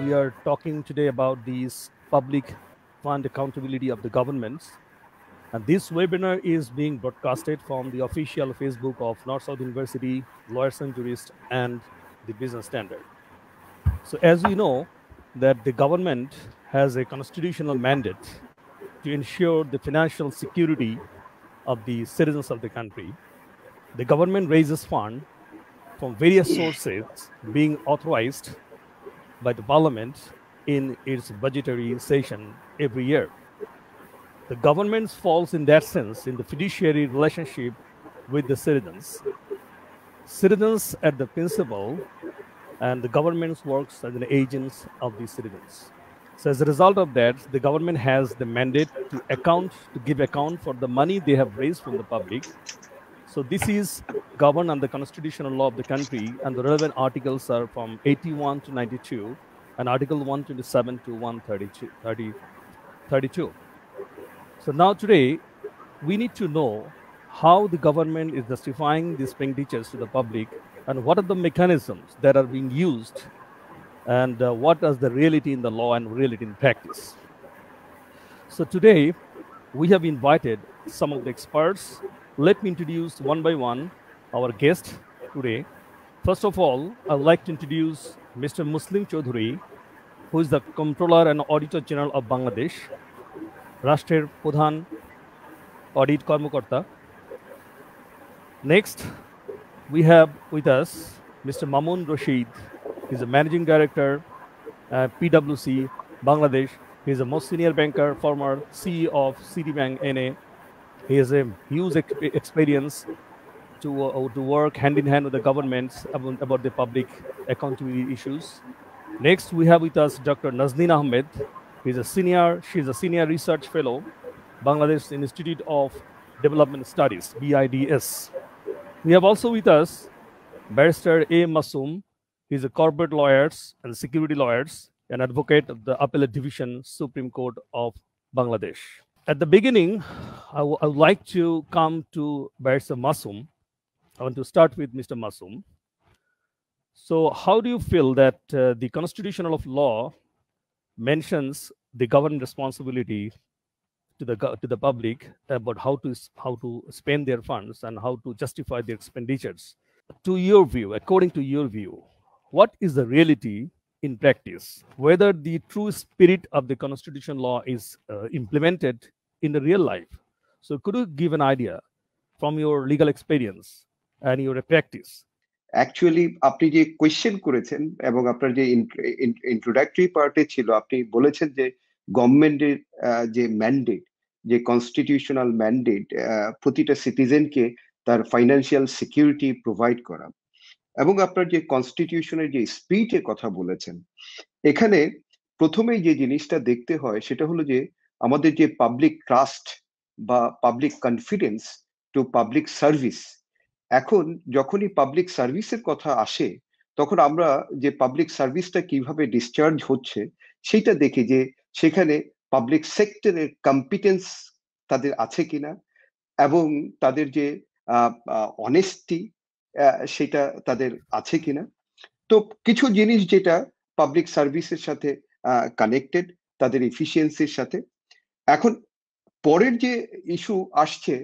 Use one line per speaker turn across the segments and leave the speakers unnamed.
we are talking today about these public fund accountability of the governments. And this webinar is being broadcasted from the official Facebook of North-South University, Lawyers and Jurists, and the Business Standard. So as we know, that the government has a constitutional mandate to ensure the financial security of the citizens of the country. The government raises funds from various sources being authorized by the parliament in its budgetary session every year. The government falls in that sense in the fiduciary relationship with the citizens. Citizens at the principal and the government works as an agents of the citizens. So as a result of that, the government has the mandate to give account for the money they have raised from the public. So this is governed under the constitutional law of the country, and the relevant articles are from 81 to 92 and Article 127 to 132. So now today, we need to know how the government is justifying these expenditures to the public and what are the mechanisms that are being used and what is the reality in the law and reality in practice. So today, we have invited some of the experts. Let me introduce one by one our guest today. First of all, I would like to introduce Mr. Muslim Chaudhuri, who is the Comptroller and Auditor General of Bangladesh, Rashter Pradhan Audit Karmakarta. Next, we have with us Mr. Mamun Rashid. He's a Managing Director at PwC Bangladesh. He's a most senior banker, former CEO of Citibank NA. He has a huge experience to work hand in hand with the governments about the public accountability issues. Next, we have with us Dr. Nazneen Ahmed. She's a senior research fellow, Bangladesh Institute of Development Studies, BIDS. We have also with us Barrister A. Masoom. He's a corporate lawyer and security lawyer and advocate of the Appellate Division, Supreme Court of Bangladesh. At the beginning, I would like to come to Barrister Masoom. I want to start with Mr. Masoom. So how do you feel that the constitutional law mentions the government responsibility to the public about how to spend their funds and how to justify their expenditures? To your view, according to your view, what is the reality in practice? Whether the true spirit of the constitutional law is implemented in the real life? So could you give an idea from your legal experience and your practice?
Actually আপনি যে question করেছেন এবং আপনার যে introductory পার্টে ছিল, আপনি বলেছেন যে গভর্নমেন্টের যে ম্যান্ডেট, যে কনস্টিটিউশনাল ম্যান্ডেট প্রতিটা সিটিজেনকে তার ফাইন্যান্সিয়াল সিকিউরিটি প্রোভাইড করা, এবং আপনার যে কনস্টিটিউশনের যে স্পিরিটের কথা বলেছেন, এখানে প্রথমেই যে জিনিসটা দেখতে হয় সেটা হলো যে আমাদের যে পাবলিক ট্রাস্ট বা public confidence to public service. এখন যখনই পাবলিক সার্ভিসের কথা আসে, তখন আমরা যে পাবলিক সার্ভিসটা কিভাবে ডিসচার্জ হচ্ছে সেটা দেখি যে সেখানে পাবলিক সেক্টরের কম্পিটেন্স তাদের আছে কিনা, এবং তাদের যে অনেস্টি সেটা তাদের আছে কিনা। তো কিছু জিনিস যেটা পাবলিক সার্ভিসের সাথে কানেক্টেড, তাদের এফিসিয়েন্সির সাথে। এখন পরের যে ইস্যু আসছে,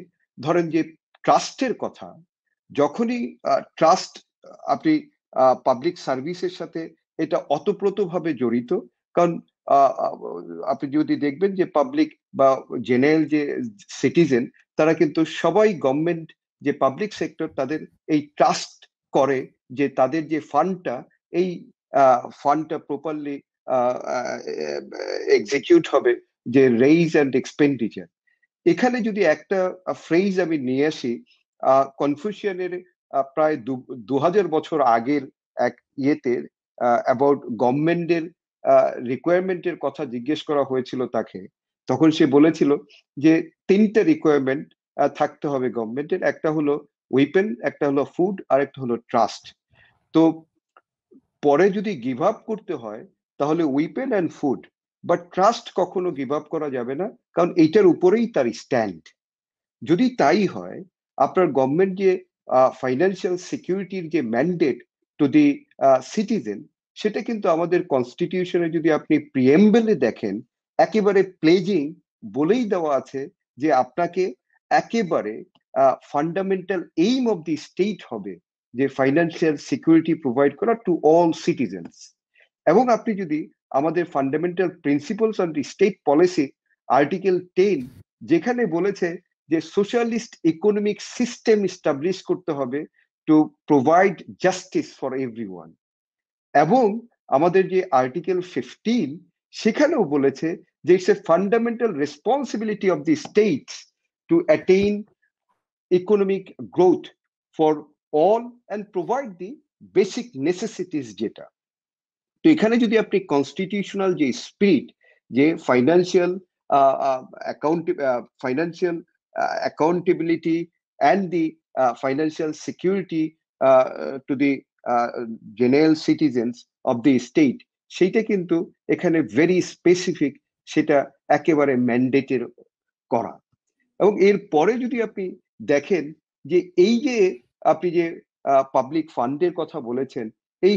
ধরেন যে ট্রাস্টের কথা, যখনই ট্রাস্ট আপনি পাবলিক সার্ভিসের সাথে এটা অতপ্রতভাবে জড়িত, কারণ আপনি যদি দেখবেন যে পাবলিক বা জেনারেল যে সিটিজেন, তারা কিন্তু সবাই গভর্নমেন্ট যে পাবলিক সেক্টর তাদের এই ট্রাস্ট করে যে তাদের যে ফান্ডটা, এই ফান্ডটা প্রপারলি এক্সিকিউট হবে, যে রেইজ অ্যান্ড এক্সপেন্ডিচার। এখানে যদি একটা ফ্রেজ আমি নিয়ে আসি, কনফুসিয়ানের প্রায় 2000 বছর আগের এক ইয়েতে অ্যাবাউট গভর্নমেন্টের রিকোয়ারমেন্টের কথা জিজ্ঞেস করা হয়েছিল তাকে, তখন সে বলেছিল যে 3টে রিকোয়ারমেন্ট থাকতে হবে গভর্নমেন্টের, একটা হলো ওয়েপন, একটা হলো ফুড, আর একটা হলো ট্রাস্ট। তো পরে যদি গিভ আপ করতে হয় তাহলে weapon and food, but trust কখনো গিভ আপ করা যাবে না, কারণ এইটার উপরেই তার স্ট্যান্ড। যদি তাই হয়, আপনার গভর্নমেন্ট যে ফাইন্যান্সিয়াল সিকিউরিটির যে ম্যান্ডেট টু দি সিটিজেন, সেটা কিন্তু আমাদের কনস্টিটিউশনে যদি আপনি প্রিএম্বলে দেখেন, একেবারে প্লেজিং বলেই দেওয়া আছে যে আপনাকে একেবারে fundamental aim of the state হবে যে ফাইন্যান্সিয়াল সিকিউরিটি প্রোভাইড করা টু অল সিটিজেন্স। এবং আপনি যদি আমাদের fundamental principles on the state policy article 10, যেখানে বলেছে যে সোশ্যালিস্ট ইকোনমিক সিস্টেম ইস্টাবলিশ করতে হবে to provide justice for everyone, এবং আমাদের যে আর্টিকেল 15 সেখানেও বলেছে যে it's a fundamental responsibility of the states to attain economic growth for all and provide the basic necessities. যেটা তো এখানে যদি আপনি কনস্টিটিউশনাল যে স্পিরিট, যে financial financial accountability and the financial security to the general citizens of the state, সেইটা কিন্তু এখানে ভেরি স্পেসিফিক, সেটা একেবারে ম্যান্ডেটের করা। এবং এর পরে যদি আপনি দেখেন যে এই যে আপনি যে পাবলিক ফান্ডের কথা বলেছেন, এই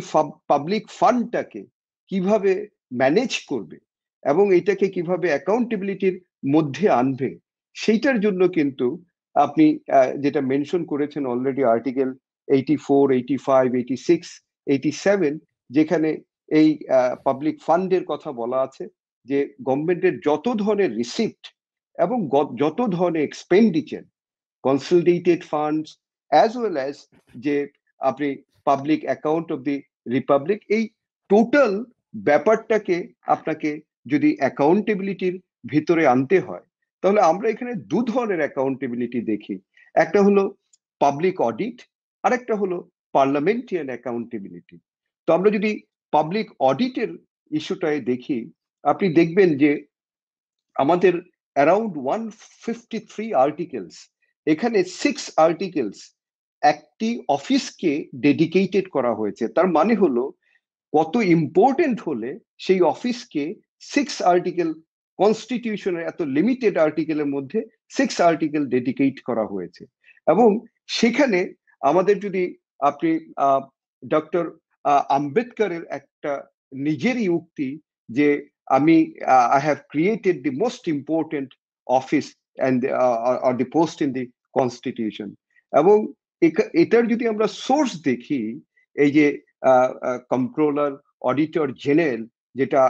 পাবলিক ফান্ডটাকে কিভাবে ম্যানেজ করবে এবং এটাকে কিভাবে অ্যাকাউন্টেবিলিটির মধ্যে আনবে, সেইটার জন্য কিন্তু আপনি যেটা মেনশন করেছেন অলরেডি আর্টিকেল 84, 85, 86, 87, যেখানে এই পাবলিক ফান্ডের কথা বলা আছে যে গভর্নমেন্টের যত ধরনের রিসিপ্ট এবং যত ধরনের expenditure, consolidated funds as well as যে আপনি public account of the Republic, এই টোটাল ব্যাপারটাকে আপনাকে যদি অ্যাকাউন্টেবিলিটির ভিতরে আনতে হয়, তাহলে আমরা এখানে দু ধরনের অ্যাকাউন্টেবিলিটি দেখি। একটা হলো পাবলিক অডিট, আর একটা হলো পার্লামেন্টারিয়ান অ্যাকাউন্টেবিলিটি। তো আমরা যদি পাবলিক অডিটের ইস্যুটায় দেখি, আপনি দেখবেন যে আমাদের অ্যারাউন্ড 153 আর্টিকেলস, এখানে 6 আর্টিকেলস একটি অফিসকে ডেডিকেটেড করা হয়েছে। তার মানে হলো কত ইম্পর্টেন্ট হলে সেই অফিসকে 6 আর্টিকেল, কনস্টিটিউশনের এত লিমিটেড আর্টিকেলের মধ্যে 6 আর্টিকেল ডেডিকেট করা হয়েছে। এবং সেখানে আমাদের যদি আপনি ডক্টর আম্বেদকরের একটা নিজেরই উক্তি যে আমি I have created the most important office and or the post in the constitution, এবং এটার যদি আমরা সোর্স দেখি, এই যে কন্ট্রোলার অডিটর জেনারেল, যেটা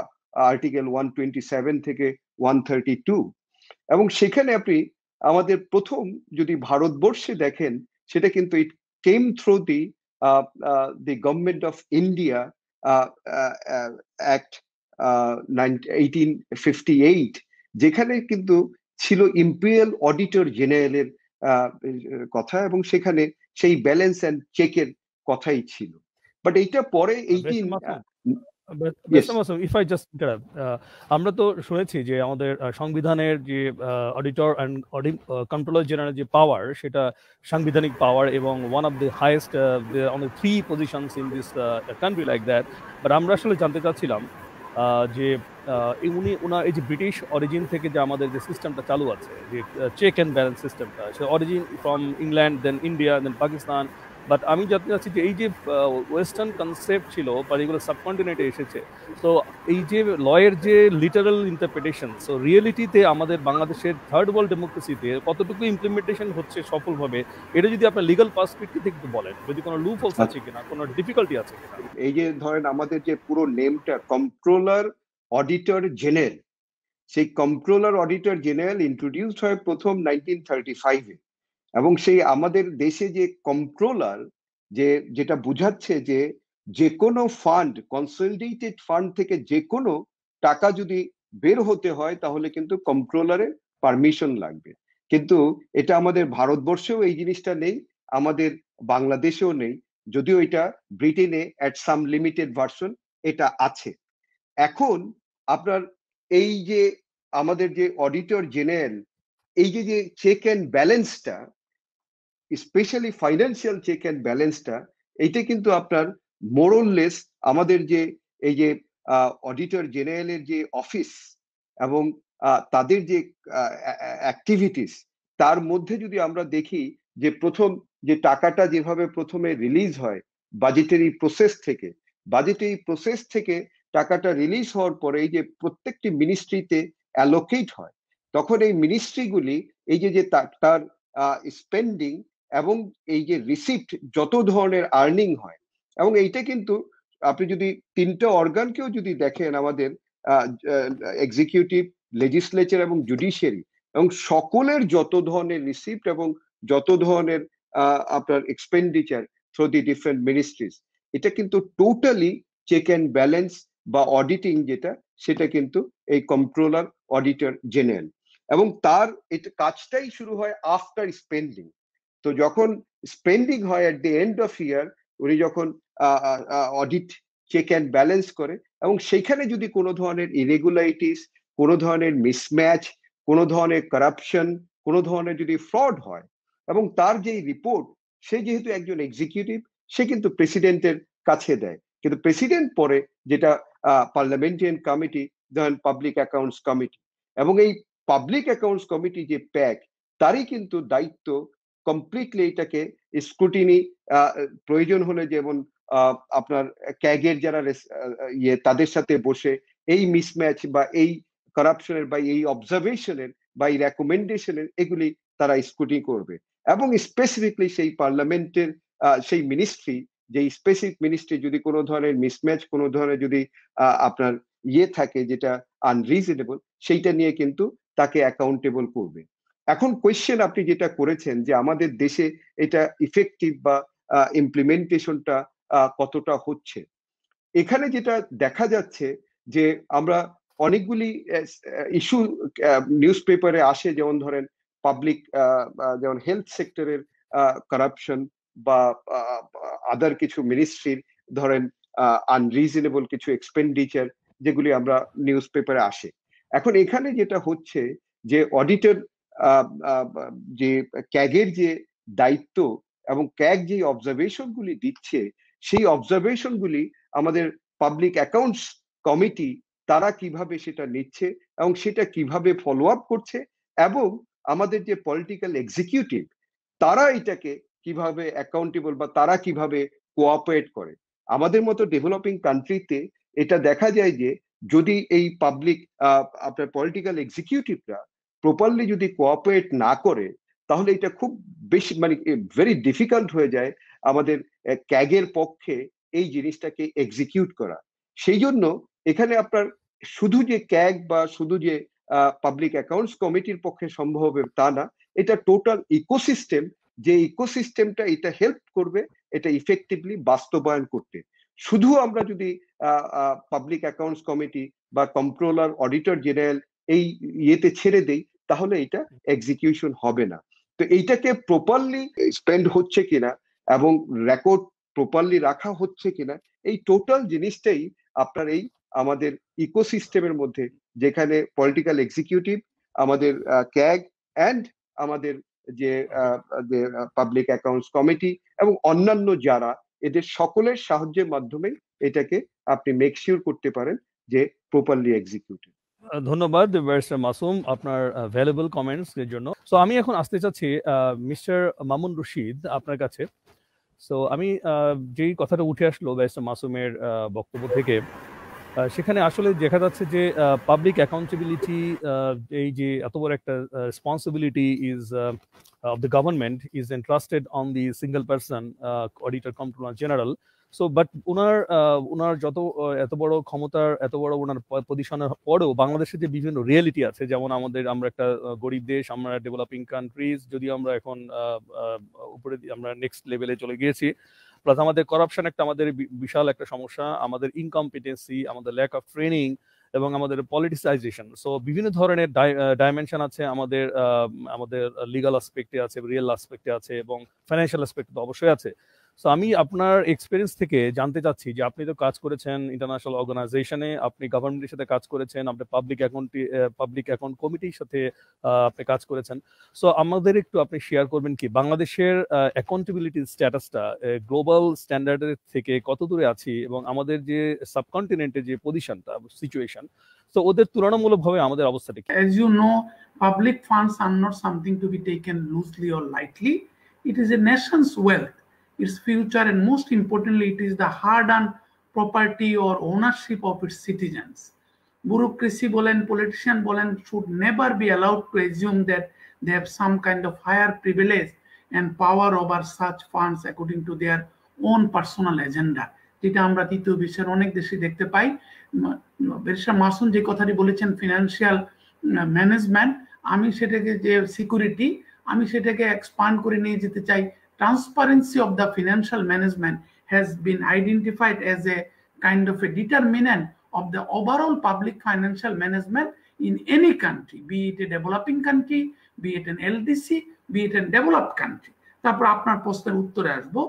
আর্টিকেল 127 থেকে 132, এবং সেখানে আপনি আমাদের প্রথম যদি ভারতবর্ষে দেখেন, সেটা কিন্তু it came through the government of India act 1858, যেখানে কিন্তু ছিল ইম্পেরিয়াল অডিটর জেনারেলের কথা, এবং সেখানে সেই ব্যালেন্স অ্যান্ড চেকের কথাই ছিল। বাট এইটা পরে 18
ইফ আই জাস্ট ইন্টারাপ্ট, আমরা তো শুনেছি যে আমাদের সংবিধানের যে অডিটর অ্যান্ড কন্ট্রোলার জেনারেল যে পাওয়ার, সেটা সাংবিধানিক পাওয়ার এবং one of the highest on the 3 positions in this country like that. But আমরা আসলে জানতে চাচ্ছিলাম যে ওনার এই যে ব্রিটিশ অরিজিন থেকে যে আমাদের যে সিস্টেমটা চালু আছে, যে চেক অ্যান্ড ব্যালেন্স সিস্টেমটা, সে origin from England, then India, then Pakistan. But আমি জানতে চাচ্ছি যে এই যে ওয়েস্টার্ন কনসেপ্ট ছিল বা এগুলো সাবকন্টিনেন্টে এসেছে, তো এই যে লয়ের যে লিটারাল ইন্টারপ্রিটেশন, সো রিয়েলিটিতে আমাদের বাংলাদেশের থার্ড ওয়ার্ল্ড ডেমোক্রেসিতে কতটুকু ইমপ্লিমেন্টেশন হচ্ছে সফলভাবে, এটা যদি আপনার লিগাল পার্সপেক্টিভ থেকে একটু বলেন, যদি কোনো লুপ হোলস আছে কিনা, কোনো ডিফিকাল্টি আছে কিনা।
এই যে ধরেন আমাদের যে পুরো নেমটা কন্ট্রোলার অডিটর জেনারেল, সেই কন্ট্রোলার অডিটর জেনারেল ইন্ট্রোডিউসড হয় প্রথম 1935-এ, এবং সেই আমাদের দেশে যে কন্ট্রোলার, যেটা বোঝাচ্ছে যে যে কোনো ফান্ড, কনসলিডেটেড ফান্ড থেকে যে কোনো টাকা যদি বের হতে হয়, তাহলে কিন্তু কন্ট্রোলারের পারমিশন লাগবে। কিন্তু এটা আমাদের ভারতবর্ষেও এই জিনিসটা নেই, আমাদের বাংলাদেশেও নেই, যদিও এটা ব্রিটেনে অ্যাট সাম লিমিটেড ভার্সন এটা আছে। এখন আপনার এই যে আমাদের যে অডিটর জেনারেল, এই যে চেক অ্যান্ড ব্যালেন্সটা, স্পেশালি ফাইন্যান্সিয়াল চেক অ্যান্ড ব্যালেন্সটা, এইটা কিন্তু আপনার মোরললেস আমাদের যে এই যে অডিটর জেনারেলের যে অফিস এবং তাদের যে অ্যাক্টিভিটিস, তার মধ্যে যদি আমরা দেখি যে প্রথম যে টাকাটা যেভাবে প্রথমে রিলিজ হয় বাজেটারি প্রসেস থেকে, বাজেট এই প্রসেস থেকে টাকাটা রিলিজ হওয়ার পরে এই যে প্রত্যেকটি মিনিস্ট্রিতে অ্যালোকেট হয়, তখন এই মিনিস্ট্রিগুলি এই যে তার স্পেন্ডিং এবং এই যে রিসিপ্ট যত ধরনের আর্নিং হয়, এবং এইটা কিন্তু আপনি যদি তিনটা অর্গানকেও যদি দেখেন, আমাদের এক্সিকিউটিভ, লেজিসলেচার এবং জুডিশিয়ারি, এবং সকলের যত ধরনের রিসিপ্ট এবং যত ধরনের আপনার expenditure through the different ministries, এটা কিন্তু টোটালি চেক অ্যান্ড ব্যালেন্স বা অডিটিং যেটা, সেটা কিন্তু এই কন্ট্রোলার অডিটর জেনারেল, এবং তার এটা কাজটাই শুরু হয় আফটার স্পেন্ডিং। তো যখন স্পেন্ডিং হয় এট দি এন্ড অফ ইয়ার, উনি যখন অডিট চেক অ্যান্ড ব্যালেন্স করে, এবং সেইখানে যদি কোনো ধরনের ইরেগুলারিটিস, কোনো ধরনের মিসম্যাচ, কোনো ধরনের কারাপশন, কোনো ধরনের যদি ফ্রড হয়, এবং তার যেই রিপোর্ট, সে যেহেতু একজন এক্সিকিউটিভ, সে কিন্তু প্রেসিডেন্টের কাছে দেয়, কিন্তু প্রেসিডেন্ট পরে যেটা পার্লামেন্টারিয়ান কমিটি, ধরেন পাবলিক অ্যাকাউন্টস কমিটি, এবং এই পাবলিক অ্যাকাউন্টস কমিটি যে প্যাক, তারই কিন্তু দায়িত্ব কমপ্লিটলি এটাকে স্ক্রুটিনি, প্রয়োজন হলে যেমন আপনার ক্যাগের যারা তাদের সাথে বসে এই মিসম্যাচ বা এই কারাপশনের বা এই অবজারভেশনের বা এই রেকমেন্ডেশনের এগুলি তারা স্ক্রুটিনি করবে, এবং স্পেসিফিকলি সেই পার্লামেন্টের সেই মিনিস্ট্রি, যে স্পেসিফিক মিনিস্ট্রি যদি কোনো ধরনের মিসম্যাচ, কোনো ধরনের যদি আপনার থাকে যেটা আনরিজনেবল, সেইটা নিয়ে কিন্তু তাকে অ্যাকাউন্টেবল করবে। এখন কোয়েশ্চেন আপনি যেটা করেছেন যে আমাদের দেশে এটা ইফেক্টিভ বা ইমপ্লিমেন্টেশনটা কতটা হচ্ছে, এখানে যেটা দেখা যাচ্ছে যে আমরা অনেকগুলি ইস্যু নিউজ পেপারে আসে, যেমন ধরেন পাবলিক, যেমন হেলথ সেক্টরের কারাপশন বা আদার কিছু মিনিস্ট্রির ধরেন আনরিজনেবল কিছু এক্সপেন্ডিচার, যেগুলি আমরা নিউজ পেপারে আসে। এখন এখানে যেটা হচ্ছে যে অডিটর, যে ক্যাগের যে দায়িত্ব এবং ক্যাগ যে অবজারভেশন গুলি দিচ্ছে, সেই অবজারভেশন গুলি আমাদের পাবলিক অ্যাকাউন্টস কমিটি তারা কিভাবে সেটা নিচ্ছে এবং সেটা কিভাবে ফলো আপ করছে, এবং আমাদের যে পলিটিক্যাল এক্সিকিউটিভ, তারা এটাকে কিভাবে অ্যাকাউন্টেবল বা তারা কিভাবে কোঅপারেট করে। আমাদের মতো ডেভেলপিং কান্ট্রিতে এটা দেখা যায় যে যদি এই পাবলিক আপনার পলিটিক্যাল এক্সিকিউটিভরা প্রপারলি যদি কোঅপারেট না করে, তাহলে এটা খুব বেশি মানে ভেরি ডিফিকাল্ট হয়ে যায় আমাদের ক্যাগের পক্ষে এই জিনিসটাকে এক্সিকিউট করা। সেই জন্য এখানে আপনার শুধু যে ক্যাগ বা শুধু যে পাবলিক অ্যাকাউন্টস কমিটির পক্ষে সম্ভব হবে তা না, এটা টোটাল ইকোসিস্টেম, যে ইকোসিস্টেমটা এটা হেল্প করবে এটা ইফেক্টিভলি বাস্তবায়ন করতে। শুধু আমরা যদি পাবলিক অ্যাকাউন্টস কমিটি বা কন্ট্রোলার অডিটর জেনারেল এই ইয়েতে ছেড়ে দেই, তাহলে এটা এক্সিকিউশন হবে না। তো এইটাকে প্রপারলি স্পেন্ড হচ্ছে কিনা এবং রেকর্ড প্রপারলি রাখা হচ্ছে কিনা, এই টোটাল জিনিসটাই আপনার এই আমাদের ইকোসিস্টেমের মধ্যে, যেখানে পলিটিক্যাল এক্সিকিউটিভ, আমাদের ক্যাগ অ্যান্ড আমাদের যে পাবলিক অ্যাকাউন্টস কমিটি এবং অন্যান্য যারা, এদের সকলের সাহায্যের মাধ্যমে এটাকে আপনি মেক শিওর করতে পারেন যে প্রপারলি এক্সিকিউটেড।
ধন্যবাদ ব্যারিস্টার মাসুম আপনার ভ্যালুয়েবল কমেন্টস এর জন্য। সো আমি এখন আসতে চাচ্ছি মিস্টার মামুন রশিদ আপনার কাছে। সো আমি যেই কথাটা উঠে আসলো ব্যারিস্টার মাসুমের বক্তব্য থেকে, সেখানে আসলে দেখা যাচ্ছে যে পাবলিক অ্যাকাউন্টেবিলিটি, এই যে এত বড় একটা responsibility is of the government is entrusted on the single person auditor controller general. So but ওনার যত এত বড় ক্ষমতার, এত বড় ওনার পজিশনের পরেও বাংলাদেশের যে বিভিন্ন রিয়েলিটি আছে, যেমন আমরা একটা গরিব দেশ, আমরা ডেভেলপিং কান্ট্রিজ, যদিও আমরা এখন উপরে আমরা নেক্সট লেভেলে চলে গিয়েছি, প্লাস আমাদের করাপশন একটা আমাদের বিশাল একটা সমস্যা, আমাদের ইনকম্পিটেন্সি, আমাদের ল্যাক অফ ট্রেনিং এবং আমাদের পলিটিসাইজেশন। সো বিভিন্ন ধরনের ডাইমেনশন আছে আমাদের, আমাদের লিগাল আসপেক্টে আছে, রিয়েল আসপেক্টে আছে এবং ফাইন্যান্সিয়াল আসপেক্ট তো অবশ্যই আছে। সো আমি আপনার এক্সপিরিয়েন্স থেকে জানতে চাচ্ছি যে আপনি তো কাজ করেছেন ইন্টারন্যাশনাল অর্গানাইজেশনে, আপনি গভর্নমেন্টের সাথে কাজ করেছেন, আপনি পাবলিক অ্যাকাউন্ট কমিটির সাথে আপনি কাজ করেছেন। সো আমাদের একটু আপনি শেয়ার করবেন কি বাংলাদেশের অ্যাকাউন্টেবিলিটি স্ট্যাটাসটা গ্লোবাল স্ট্যান্ডার্ডের থেকে কত দূরে আছি, এবং আমাদের যে সাবকন্টিনেন্টের যে পজিশনটা, সিচুয়েশন, তো ওদের তুলনামূলকভাবে আমাদের অবস্থাটা কি?
As you know, public funds are not something to be taken loosely or lightly. It is a nation's wealth, its future, and most importantly, it is the hard-earned property or ownership of its citizens. Bureaucracy bolen, politician bolen should never be allowed to assume that they have some kind of higher privilege and power over such funds according to their own personal agenda, যেটা আমরা তৃতীয় বিশ্বের অনেক দেশে দেখতে পাই। Barrister Masum যে কথাটি বলেছেন ফিনান্সিয়াল ম্যানেজমেন্ট, আমি সেটাকে যে সিকিউরিটি, আমি সেটাকে এক্সপান্ড করে নিয়ে যেতে চাই। Transparency of the financial management has been identified as a kind of a determinant of the overall public financial management in any country, be it a developing country, be it an LDC, be it a developed country. তারপর আপনার প্রশ্নের উত্তরে আসবো।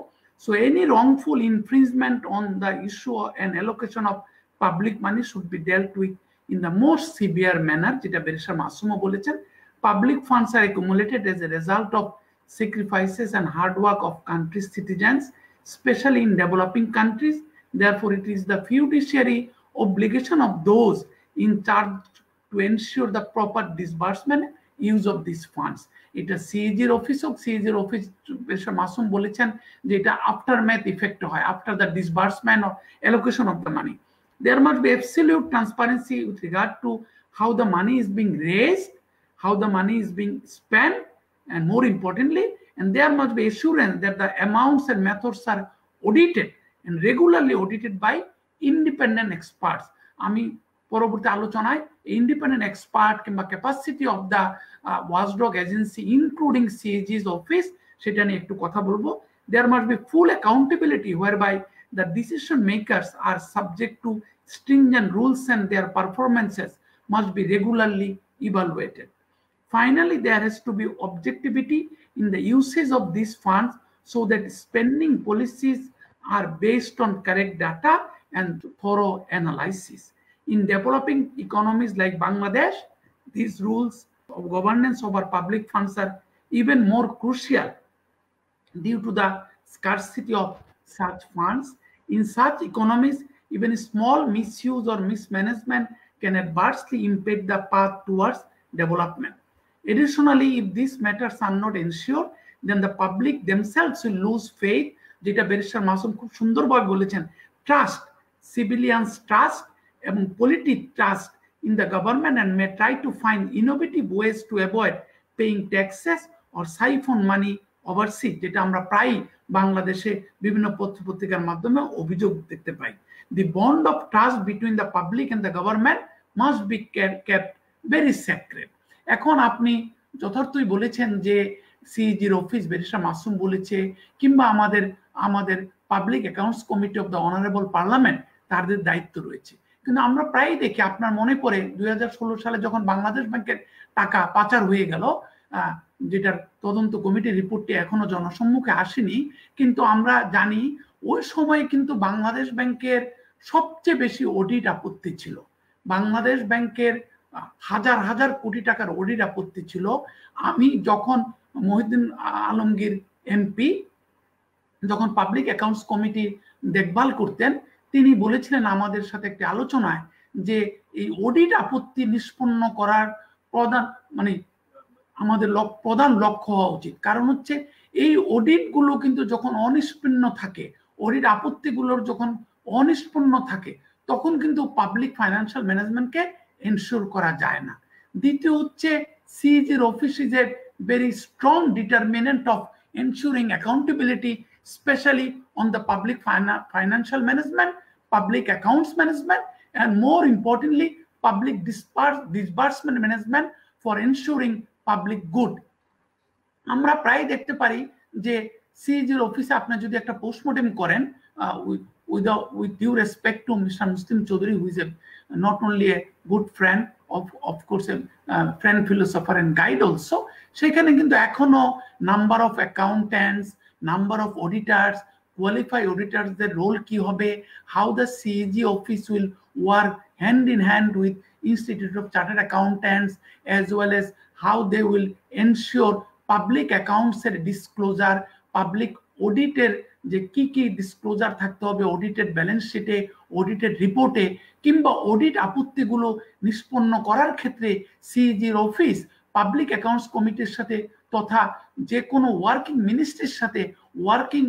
So any wrongful infringement on the issue and allocation of public money should be dealt with in the most severe manner, যেটা barrister মাসুমও বলেছেন। Public funds are accumulated as a result of sacrifices and hard work of country's citizens, especially in developing countries. Therefore, it is the fiduciary obligation of those in charge to ensure the proper disbursement use of these funds. এটা সিএজির office হোক, সিএজির office Masum বলেছেন যে এটা after math effect হয়, after the disbursement or allocation of the money. There must be absolute transparency with regard to how the money is being raised, how the money is being spent, and more importantly, and there must be assurance that the amounts and methods are audited and regularly audited by independent experts. আমি পরবর্তী আলোচনায় independent expert কিংবা capacity of the watchdog agency including CAG's office সেটা নিয়ে একটু কথা বলবো। There must be full accountability whereby the decision makers are subject to stringent rules and their performances must be regularly evaluated. Finally, there has to be objectivity in the usage of these funds so that spending policies are based on correct data and thorough analysis. In developing economies like Bangladesh, these rules of governance over public funds are even more crucial due to the scarcity of such funds. In such economies, even small misuse or mismanagement can adversely impact the path towards development. Additionally, if these matters are not ensured, then the public themselves will lose faith, যেটা barrister Masum খুব সুন্দরভাবে বলেছেন, trust, civilians trust এবং politic trust in the government and may try to find innovative ways to avoid paying taxes or siphon money overseas, যেটা আমরা প্রায় বাংলাদেশে বিভিন্ন পত্রিকার মাধ্যমে অভিযোগ দেখতে পাই। The bond of trust between the public and the government must be kept very sacred. এখন আপনি যথার্থই বলেছেন যে সিএজির অফিস ব্যারিস্টার মাসুম বলেছে কিংবা আমাদের public accounts committee of the honourable parliament তাদের দায়িত্ব রয়েছে। কিন্তু আমরা প্রায় দেখি, আপনার মনে পড়ে 2016 সালে যখন বাংলাদেশ ব্যাংকের টাকা পাচার হয়ে গেল, যেটার তদন্ত কমিটির রিপোর্টটি এখনো জনসম্মুখে আসেনি, কিন্তু আমরা জানি ওই সময় কিন্তু বাংলাদেশ ব্যাংকের সবচেয়ে বেশি অডিট আপত্তি ছিল। বাংলাদেশ ব্যাংকের হাজার হাজার কোটি টাকার অডিট আপত্তি ছিল। আমি যখন মহিউদ্দিন আলমগীর এমপি যখন পাবলিক অ্যাকাউন্টস কমিটি দেখভাল করতেন, তিনি বলেছিলেন আমাদের সাথে একটি আলোচনায় যে এই অডিট আপত্তি নিষ্পন্ন করার আমাদের প্রধান লক্ষ্য হওয়া উচিত। কারণ হচ্ছে এই অডিট গুলো কিন্তু যখন অনিষ্পন্ন থাকে, অডিট আপত্তিগুলোর যখন অনিষ্পন্ন থাকে, তখন কিন্তু পাবলিক ফাইন্যান্সিয়াল ম্যানেজমেন্টকে এনশিওর করা যায় না। দ্বিতীয় হচ্ছে সিএজির office is a very strong determinant of ensuring accountability, especially on the public financial management, public accounts management, and more importantly, public disbursement management for ensuring public good. আমরা প্রায় দেখতে পারি যে সিএজির অফিসে আপনি যদি একটা পোস্টমর্টেম করেন, with due respect to Mr. Muslim Chaudhary, who is not only a good friend, of course a friend, philosopher and guide also, সেখানে কিন্তু এখনো number of accountants, number of auditors, qualified অডিটার্সদের রোল কি হবে, how the CAG office will work hand in hand with institute of chartered accountants, as well as how they will ensure public অ্যাকাউন্টসের disclosure, public অডিটের যে কি কি disclosure থাকতে হবে অডিটেড ব্যালেন্স শিটে, অডিটেড রিপোর্টে, কিংবা অডিট আপত্তিগুলো নিষ্পন্ন করার ক্ষেত্রে সিএজির অফিস পাবলিক অ্যাকাউন্টস কমিটির সাথে তথা যে কোনো ওয়ার্কিং মিনিস্ট্রির সাথে ওয়ার্কিং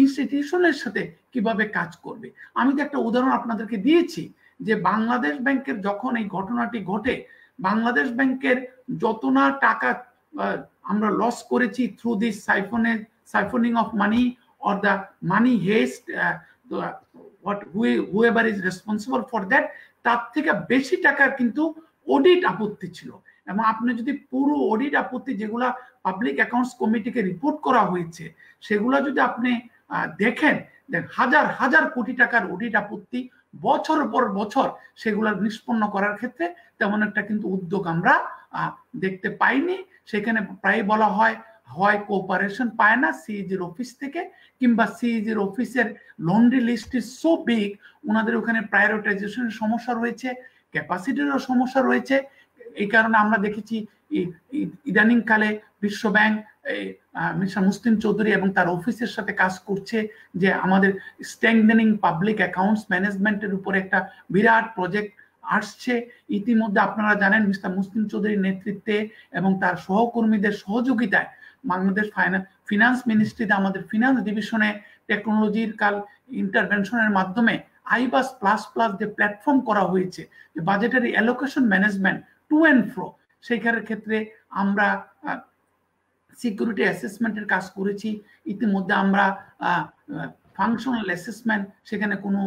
ইনস্টিটিউশনের সাথে কিভাবে কাজ করবে। আমি তো একটা উদাহরণ আপনাদেরকে দিয়েছি যে বাংলাদেশ ব্যাংকের যখন এই ঘটনাটি ঘটে, বাংলাদেশ ব্যাংকের যত না টাকা আমরা লস করেছি through this siphoning of money or the money heist, whoever is responsible for that, তার থেকে বেশি টাকার কিন্তু অডিট আপত্তি ছিল। এবং আপনি যদি পুরো অডিট আপত্তি যেগুলা পাবলিক অ্যাকাউন্টস কমিটিকে রিপোর্ট করা হয়েছে সেগুলা যদি আপনি দেখেন, হাজার হাজার কোটি টাকার অডিট আপত্তি বছর পর বছর সেগুলা নিষ্পন্ন করার ক্ষেত্রে তেমন একটা কিন্তু উদ্যোগ আমরা দেখতে পাইনি। সেখানে প্রায় বলা হয় কোঅপারেশন পায় না সিইজির অফিস থেকে, কিংবা সিইজির অফিসের laundry list is so big, ওনাদের ওখানে প্রায়োরিটাইজেশনের সমস্যা রয়েছে, ক্যাপাসিটিরও সমস্যা রয়েছে। এই কারণে আমরা দেখেছি ইদানিং কালে বিশ্ব ব্যাংক মিস্টার মুসলিম চৌধুরী এবং তার অফিসের সাথে কাজ করছে যে আমাদের স্ট্রেংথেনিং পাবলিক অ্যাকাউন্টস ম্যানেজমেন্টের উপরে একটা বিরাট প্রজেক্ট আসছে। ইতিমধ্যে আপনারা জানেন মিস্টার মুসলিম চৌধুরীর নেতৃত্বে এবং তার সহকর্মীদের সহযোগিতায় বাংলাদেশ ফিনান্স মিনিস্ট্রিতে আমাদের ফিনান্স ডিভিশনে টেকনোলজির ইন্টারভেনশনের মাধ্যমে আইবাস প্লাস প্লাস যে প্ল্যাটফর্ম করা হয়েছে, যে budgetary allocation management to and fro, সেইখানের ক্ষেত্রে আমরা সিকিউরিটি অ্যাসেসমেন্টের কাজ করেছি। ইতিমধ্যে আমরা ফাংশনাল অ্যাসেসমেন্ট, সেখানে কোনো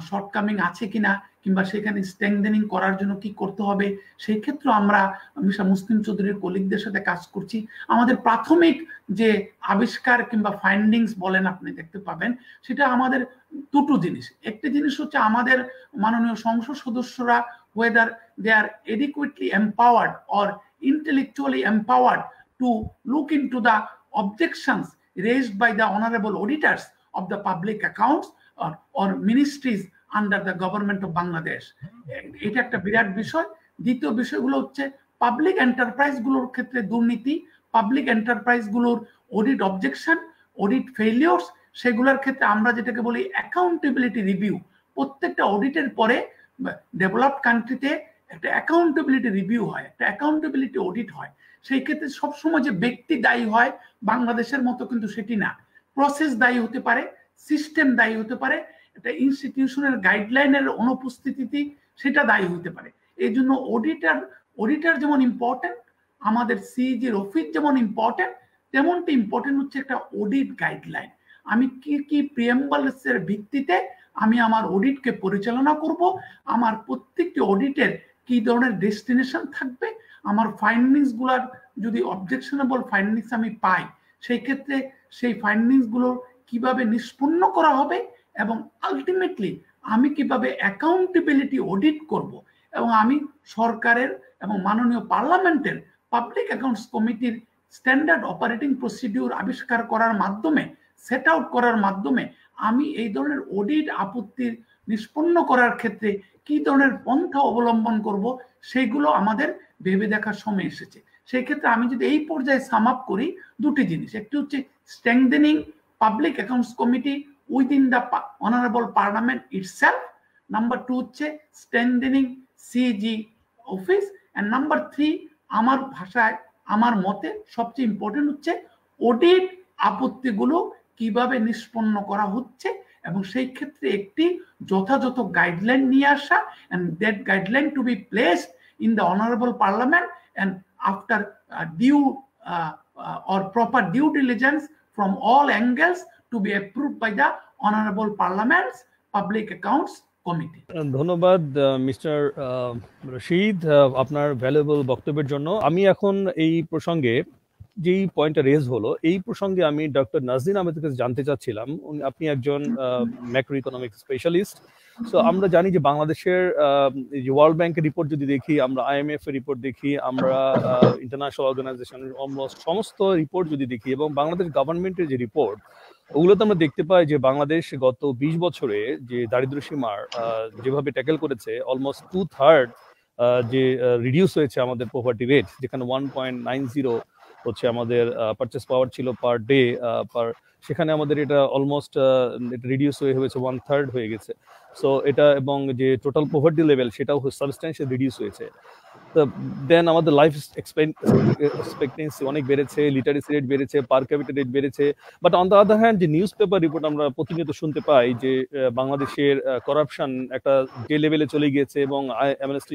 শর্টকামিং আছে কিনা কিংবা সেখানে স্ট্রেংথেনিং করার জন্য কি করতে হবে সেই ক্ষেত্রে আমরা মিস্টার মুসলিম চৌধুরীর কলিগদের সাথে কাজ করছি। আমাদের প্রাথমিক যে আবিষ্কার কিংবা ফাইন্ডিংস বলেন আপনি দেখতে পাবেন, সেটা আমাদের দুটো জিনিস। একটি জিনিস হচ্ছে আমাদের মাননীয় সংসদ সদস্যরা whether they are adequately empowered or intellectually empowered to look into the objections raised by the honorable auditors of the public accounts or ministries under the government of Bangladesh. এটা একটা বিরাট বিষয়। দ্বিতীয় বিষয়গুলো হচ্ছে পাবলিক এন্টারপ্রাইজ গুলোর ক্ষেত্রে দুর্নীতি, public enterprise গুলোর অডিট অবজেকশন, অডিট ফেইলিয়রস, সেগুলোর ক্ষেত্রে আমরা যেটাকে বলি অ্যাকাউন্টেবিলিটি রিভিউ। প্রত্যেকটা অডিটের পরে ডেভেলপড কান্ট্রিতে একটা অ্যাকাউন্টেবিলিটি রিভিউ হয়, একটা অ্যাকাউন্টেবিলিটি অডিট হয়। সেই ক্ষেত্রে সবসময় যে ব্যক্তি দায়ী হয় বাংলাদেশের মতো কিন্তু সেটি না। প্রসেস দায়ী হতে পারে, সিস্টেম দায়ী হতে পারে, একটা ইনস্টিটিউশনের গাইডলাইনের অনুপস্থিতি সেটা দায়ী হতে পারে। এই জন্য অডিটার যেমন ইম্পর্টেন্ট, আমাদের সিইজির অফিস যেমন ইম্পর্টেন্ট, তেমনটি ইম্পর্টেন্ট হচ্ছে একটা অডিট গাইডলাইন। আমি কি কি প্রিএম্বলসের ভিত্তিতে আমি আমার অডিটকে পরিচালনা করব, আমার প্রত্যেকটি অডিটের কি ধরনের ডেস্টিনেশন থাকবে, আমার ফাইন্ডিংস গুলার যদি অবজেকশনেবল ফাইন্ডিংস আমি পাই সেই ক্ষেত্রে সেই ফাইন্ডিংস গুলো কিভাবে নিষ্পন্ন করা হবে, এবং আলটিমেটলি আমি কিভাবে অ্যাকাউন্টেবিলিটি অডিট করব, এবং আমি সরকারের এবং মাননীয় পার্লামেন্টের পাবলিক অ্যাকাউন্টস কমিটির স্ট্যান্ডার্ড অপারেটিং প্রসিডিউর আবিষ্কার করার মাধ্যমে, সেট আউট করার মাধ্যমে আমি এই ধরনের অডিট আপত্তি নিষ্পন্ন করার ক্ষেত্রে কি ধরনের পন্থা অবলম্বন করব সেগুলো আমাদের ভেবে দেখার সময় এসেছে। সেই ক্ষেত্রে আমি যদি এই পর্যায়ে সাম আপ করি দুটি জিনিস, একটি হচ্ছে strengthening public accounts committee within the honourable parliament itself, number two হচ্ছে strengthening CAG office, and number three আমার ভাষায় আমার মতে সবচেয়ে ইম্পর্টেন্ট হচ্ছে অডিট আপত্তিগুলো কিভাবে নিষ্পন্ন করা হচ্ছে এবং সেই ক্ষেত্রে একটি যথাযথ গাইডলাইন নিয়ে আসা, and that guideline to be placed in the honorable parliament and after due or proper due diligence from all angles to be approved by the honorable parliament's public accounts committee.
ধন্যবাদ mister Rashid আপনার valuable বক্তব্যের জন্য। আমি এখন এই প্রসঙ্গে যেই পয়েন্টটা রেজ হলো, এই প্রসঙ্গে আমি ডক্টর নাজনীন আহমেদের কাছে জানতে চাচ্ছিলাম, আপনি একজন ম্যাক্রো ইকোনমিক্স স্পেশালিস্ট। সো আমরা জানি যে বাংলাদেশের ওয়ার্ল্ড ব্যাংকের রিপোর্ট যদি দেখি, আমরা IMF এর রিপোর্ট দেখি, আমরা ইন্টারন্যাশনাল অর্গানাইজেশনের অলমোস্ট সমস্ত রিপোর্ট যদি দেখি, এবং বাংলাদেশ গভর্নমেন্টের যে রিপোর্ট ওগুলোতে আমরা দেখতে পাই যে বাংলাদেশ গত 20 বছরে যে দারিদ্র্য সীমার যেভাবে ট্যাকেল করেছে, অলমোস্ট 2/3 যে রিডিউস হয়েছে আমাদের পভার্টি রেট, যেখানে 1.90 হচ্ছে আমাদের পারচেস পাওয়ার ছিল পার ডে, সেখানে আমাদের এটা অলমোস্ট রিডিউস হয়েছে 1/3 হয়ে গেছে। সো এটা, এবং যে টোটাল পভার্টি লেভেল সেটাও সাবস্ট্যান্সিয়াল রিডিউস হয়েছে। দেন আমাদের লাইফ এক্সপেক্টেন্সি অনেক বেড়েছে, লিটারেসি রেট বেড়েছে, পার ক্যাপিটা রেট বেড়েছে। But on the other hand যে নিউজ পেপার রিপোর্ট আমরা প্রতিনিয়ত শুনতে পাই যে বাংলাদেশের করাপশন একটা যে লেভেলে চলে গিয়েছে, এবং অ্যামনেস্টি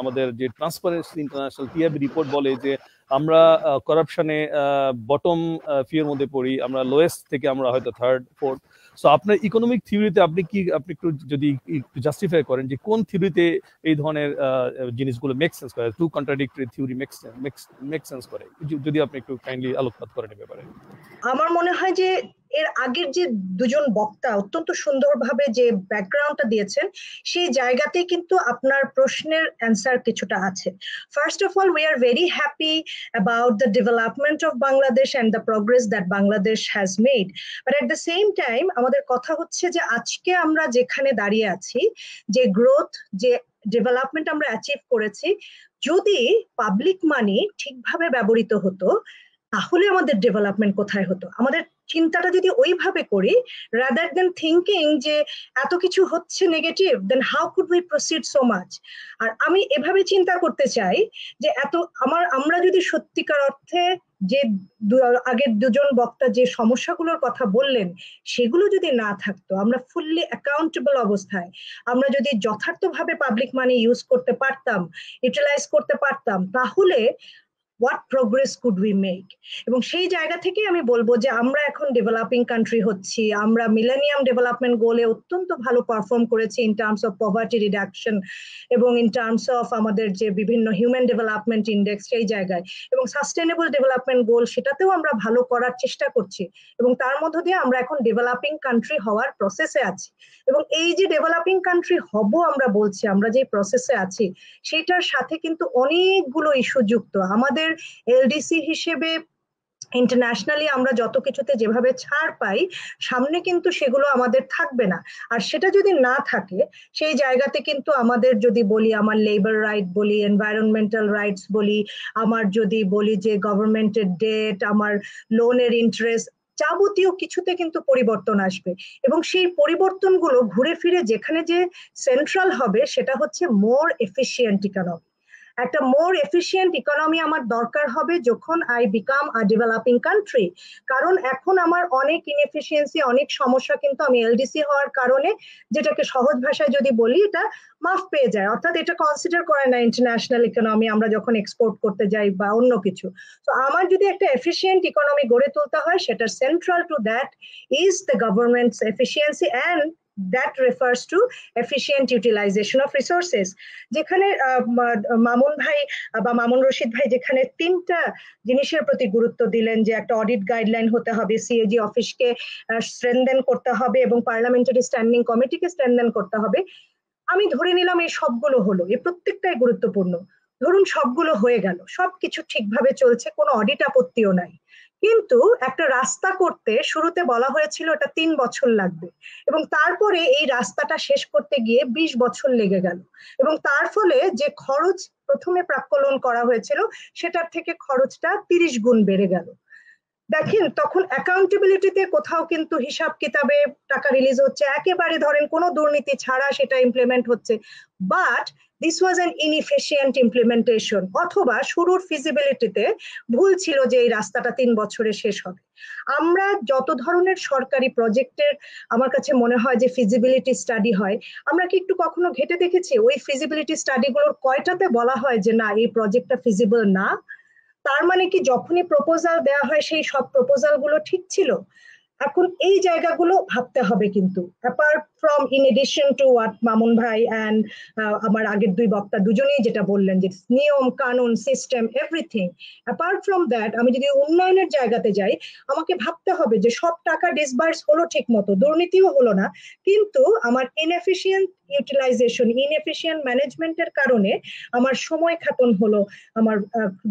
আমাদের যে ট্রান্সপারেন্সি ইন্টারন্যাশনাল টিআইবি রিপোর্ট বলে যে আমরা করাপশনে বটম ফিয়ের মধ্যে পড়ি, আমরা লোয়েস্ট থেকে আমরা হয়তো থার্ড ফোর্থ। সো আপনার ইকোনমিক থিওরিতে আপনি একটু যদি জাস্টিফাই করেন যে কোন থিওরিতে এই ধরনের জিনিসগুলো মেক সেন্স করে, two contradictory theory make sense করে, যদি আপনি একটু কাইন্ডলি আলোকপাত করেন এই ব্যাপারে।
আমার মনে হয় যে এর আগের যে দুজন বক্তা অত্যন্ত সুন্দরভাবে যে ব্যাকগ্রাউন্ডটা দিয়েছেন, সেই জায়গাতেই কিন্তু আপনার প্রশ্নের অ্যান্সার কিছুটা আছে। First of all, we are very happy about the development of Bangladesh and the progress that Bangladesh has made, but at the same time আমাদের কথা হচ্ছে যে আজকে আমরা যেখানে দাঁড়িয়ে আছি, যে গ্রোথ, যে ডেভেলপমেন্ট আমরা অ্যাচিভ করেছি, যদি পাবলিক মানি ঠিকভাবে ব্যবহৃত হতো তাহলে আমাদের ডেভেলপমেন্ট কোথায় হতো। আমাদের চিন্তাটা যদি ওইভাবে করি, রাদার দেন থিঙ্কিং যে এত কিছু হচ্ছে negative, then how could we proceed so much. আর আমি এভাবে চিন্তা করতে চাই যে আমরা যদি সত্যিকার অর্থে যে আগের দুজন বক্তা যে সমস্যাগুলোর কথা বললেন সেগুলো যদি না থাকতো, আমরা ফুললি অ্যাকাউন্টেবল অবস্থায় আমরা যদি যথার্থভাবে পাবলিক মানি ইউজ করতে পারতাম, ইউটিলাইজ করতে পারতাম, তাহলে what progress could we make? এবং সেই জায়গা থেকে আমি বলবো যে আমরা এখন ডেভেলপিং কান্ট্রি হচ্ছি, আমরা মিলেনিয়াম ডেভেলপমেন্ট গোলে অত্যন্ত ভালো পারফর্ম করেছি in terms of poverty reduction এবং ইন টার্মস অফ আমাদের যে বিভিন্ন হিউম্যান ডেভেলপমেন্ট ইন্ডেক্স সেই জায়গায়, এবং সাস্টেনেবল ডেভেলপমেন্ট গোল সেটাতেও আমরা ভালো করার চেষ্টা করছি, এবং তার মধ্য দিয়ে আমরা এখন ডেভেলপিং কান্ট্রি হওয়ার প্রসেসে আছি। এবং এই যে ডেভেলপিং কান্ট্রি হব আমরা বলছি, আমরা যে প্রসেসে আছি সেটার সাথে কিন্তু অনেকগুলো ইস্যু যুক্ত। আমাদের এলডিসি হিসেবে ইন্টারন্যাশনালি আমরা যত কিছুতে যেভাবে ছাড় পাই, সামনে কিন্তু সেগুলো আমাদের থাকবে না। আর সেটা যদি না থাকে, সেই জায়গাতে কিন্তু আমাদের যদি বলি আমার লেবার রাইট বলি, এনভায়রনমেন্টাল রাইটস বলি, আমার যদি বলি যে গভর্নমেন্টের ডেট, আমার লোনের ইন্টারেস্ট, যাবতীয় কিছুতে কিন্তু পরিবর্তন আসবে। এবং সেই পরিবর্তনগুলো ঘুরে ফিরে যেখানে যে সেন্ট্রাল হবে সেটা হচ্ছে মোর এফিশিয়েন্ট ইকোনমি। একটা মোর এফিশিয়েন্ট ইকোনমি আমার দরকার হবে যখন I become a developing country. কারণ এখন আমার অনেক ইনএফিসিয়েন্সি, অনেক সমস্যা কিন্তু আমি এলডিসি হওয়ার কারণে, যেটাকে সহজ ভাষায় যদি বলি, এটা মাফ পেয়ে যায়, অর্থাৎ এটা কনসিডার করে না ইন্টারন্যাশনাল ইকোনমি আমরা যখন এক্সপোর্ট করতে যাই বা অন্য কিছু। তো আমার যদি একটা এফিশিয়েন্ট ইকোনমি গড়ে তুলতে হয়, সেটা central to that is the government's efficiency and that refers to efficient utilization of resources. যেখানে মামুন ভাই বা মামুন রশিদ ভাই যেখানে তিনটা জিনিসের প্রতি গুরুত্ব দিলেন, যে একটা অডিট গাইডলাইন হতে হবে, সিএজি অফিসকে স্ট্রেনথেন করতে হবে এবং পার্লামেন্টারি স্ট্যান্ডিং কমিটিকে স্ট্রেনথেন করতে হবে, আমি ধরে নিলাম এই সবগুলো হলো, এই প্রত্যেকটাই গুরুত্বপূর্ণ। ধরুন সবগুলো হয়ে গেল, সবকিছু ঠিকভাবে চলছে, কোনো অডিট আপত্তিও নাই, কিন্তু একটা রাস্তা করতে শুরুতে বলা হয়েছিল এটা 3 বছর লাগবে, এবং তারপরে এই রাস্তাটা শেষ করতে গিয়ে 20 বছর লেগে গেল, এবং তার ফলে যে খরচ প্রথমে প্রাক্কলন করা হয়েছিল সেটার থেকে খরচটা 30 গুণ বেড়ে গেল। দেখেন তখন অ্যাকাউন্টেবিলিটিতে কোথাও কিন্তু হিসাব কিতাবে টাকা রিলিজ হচ্ছে, একেবারে ধরেন কোনো দুর্নীতি ছাড়া সেটা ইমপ্লিমেন্ট হচ্ছে, but this was an inefficient implementation, অথবা শুরুর ফিজিবিলিটিতে ভুল ছিল যে এই রাস্তাটা 3 বছরে শেষ হবে। আমরা যত ধরনের সরকারি প্রজেক্টের আমার কাছে মনে হয় যে ফিজিবিলিটি স্টাডি হয়, আমরা কি একটু কখনো ঘেটে দেখেছি ওই ফিজিবিলিটি স্টাডিগুলোর কয়টাতে বলা হয় যে না এই প্রজেক্টটা ফিজিবল না? তার মানে কি যখনই প্রপোজাল দেওয়া হয় সেই সব প্রপোজাল গুলো ঠিক ছিল? এখন এই জায়গাগুলো ভাবতে হবে কিন্তু, apart from in addition to what Mamun ভাই অ্যান্ড আমার আগের দুই বক্তা দুজনেই যেটা বললেন যে নিয়ম কানুন system everything, apart from that আমি যদি উন্নয়নের জায়গাতে যাই, আমাকে ভাবতে হবে যে সব টাকা ডিসবার্স হলো ঠিক মতো, দুর্নীতিও হলো না, কিন্তু আমার ইনএফিশিয়েন্ট ইউটিলাইজেশন, ইনএফিশিয়েন্ট ম্যানেজমেন্টের কারণে আমার সময় খাতন হলো আমার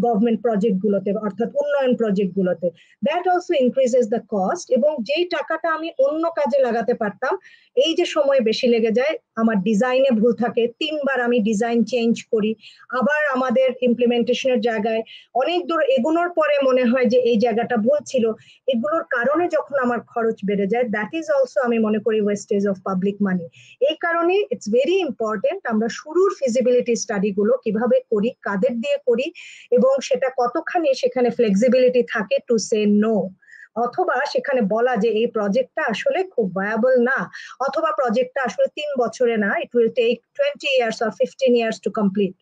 গভর্নমেন্ট প্রজেক্ট গুলোতে, অর্থাৎ উন্নয়ন প্রজেক্ট গুলোতে। That also increases the cost, এবং যেই টাকাটা আমি অন্য কাজে লাগাতে পারতাম, এই যে সময় বেশি লেগে যায়, আমার ডিজাইনে ভুল থাকে, 3বার আমি ডিজাইন চেঞ্জ করি, আবার আমাদের ইমপ্লিমেন্টেশনের জায়গায় অনেক দূর এগোনোর পরে মনে হয় যে এই জায়গাটা ভুল ছিল। এগুলোর কারণে যখন আমার খরচ বেড়ে যায়, দ্যাট ইজ অলসো আমি মনে করি ওয়েস্টেজ অফ পাবলিক মানি। এই কারণে ইটস ভেরি ইম্পর্টেন্ট আমরা শুরুর ফিজিবিলিটি স্টাডি গুলো কিভাবে করি, কাদের দিয়ে করি, এবং সেটা কতখানি সেখানে ফ্লেক্সিবিলিটি থাকে টু সে নো, অথবা সেখানে বলা যে এই প্রজেক্টটা আসলে খুব ভায়াবল না, অথবা প্রজেক্টটা আসলে 3 বছরে না, it will take 20 years or 15 years to complete.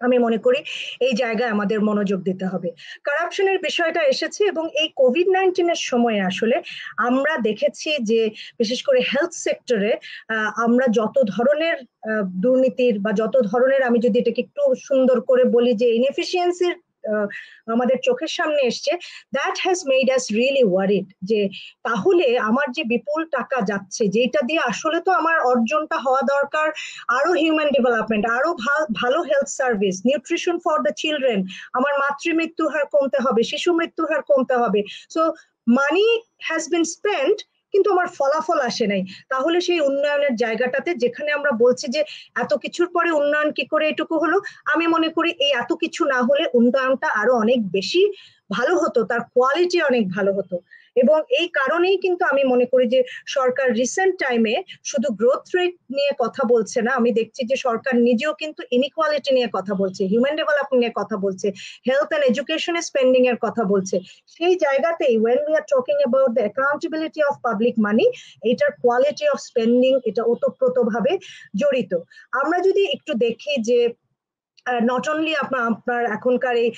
আমি মনে করি এই জায়গায় আমাদের মনোযোগ দিতে হবে। কারাপশনের বিষয়টা এসেছে, এবং এই কোভিড-19 সময়ে আসলে আমরা দেখেছি যে বিশেষ করে হেলথ সেক্টরে আমরা যত ধরনের দুর্নীতির বা যত ধরনের, আমি যদি এটাকে একটু সুন্দর করে বলি যে ইনএফিসিয়েন্সির আমাদের চোখের সামনে এসছে, that has made us really worried যে তাহলে আমার যে বিপুল টাকা যাচ্ছে, যেটা দিয়ে আসলে তো আমার অর্জনটা হওয়া দরকার আরো হিউম্যান ডেভেলপমেন্ট, আরো ভালো health service, nutrition for the children, আমার মাতৃমৃত্যু হার কমতে হবে, শিশু মৃত্যু হার কমতে হবে। So money has been spent, কিন্তু আমার ফলাফল আসে নাই। তাহলে সেই উন্নয়নের জায়গাটাতে যেখানে আমরা বলছি যে এত কিছুর পরে উন্নয়ন কি করে এটুকু হলো, আমি মনে করি এই এত কিছু না হলে উন্নয়নটা আরো অনেক বেশি ভালো হতো, তার কোয়ালিটি অনেক ভালো হতো। এবং এই কারণেই কিন্তু আমি মনে করি যে সরকার রিসেন্ট টাইমে শুধু গ্রোথ রেট নিয়ে কথা বলছে না, আমি দেখছি যে সরকার নিজেও কিন্তু ইনইকুয়ালিটি নিয়ে কথা বলছে, হিউম্যান ডেভেলপমেন্ট নিয়ে কথা বলছে, হেলথ এন্ড এডুকেশনে স্পেন্ডিং এর কথা বলছে। সেই জায়গাতেই when we are talking about the accountability of public money, এটার কোয়ালিটি অফ স্পেন্ডিং এটা ওতপ্রোতভাবে জড়িত। আমরা যদি একটু দেখি যে নট অনলি আপনার এখনকার এই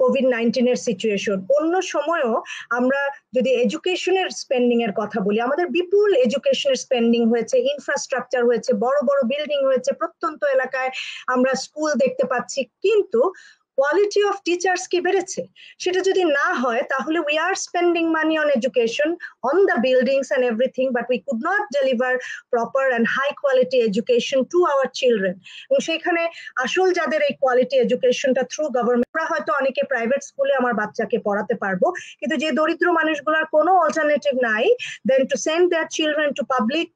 কোভিড-19 সিচুয়েশন, অন্য সময়ও আমরা যদি এডুকেশনের স্পেন্ডিং এর কথা বলি, আমাদের বিপুল এডুকেশনের স্পেন্ডিং হয়েছে, ইনফ্রাস্ট্রাকচার হয়েছে, বড় বড় বিল্ডিং হয়েছে, প্রত্যন্ত এলাকায় আমরা স্কুল দেখতে পাচ্ছি, কিন্তু কোয়ালিটি অফ টিচার্স কি বেড়েছে? সেটা যদি না হয় তাহলে we are spending money on education, on the buildings and everything, but we could not deliver proper and high quality education to our children. এবং সেখানে আসল যাদের এই কোয়ালিটি এডুকেশনটা থ্রু গভর্নমেন্ট, হয়তো অনেকে প্রাইভেট স্কুলে আমার বাচ্চাকে পড়াতে পারবো, কিন্তু যে দরিদ্র মানুষগুলোর কোনো অল্টারনেটিভ নাই then to send their children to public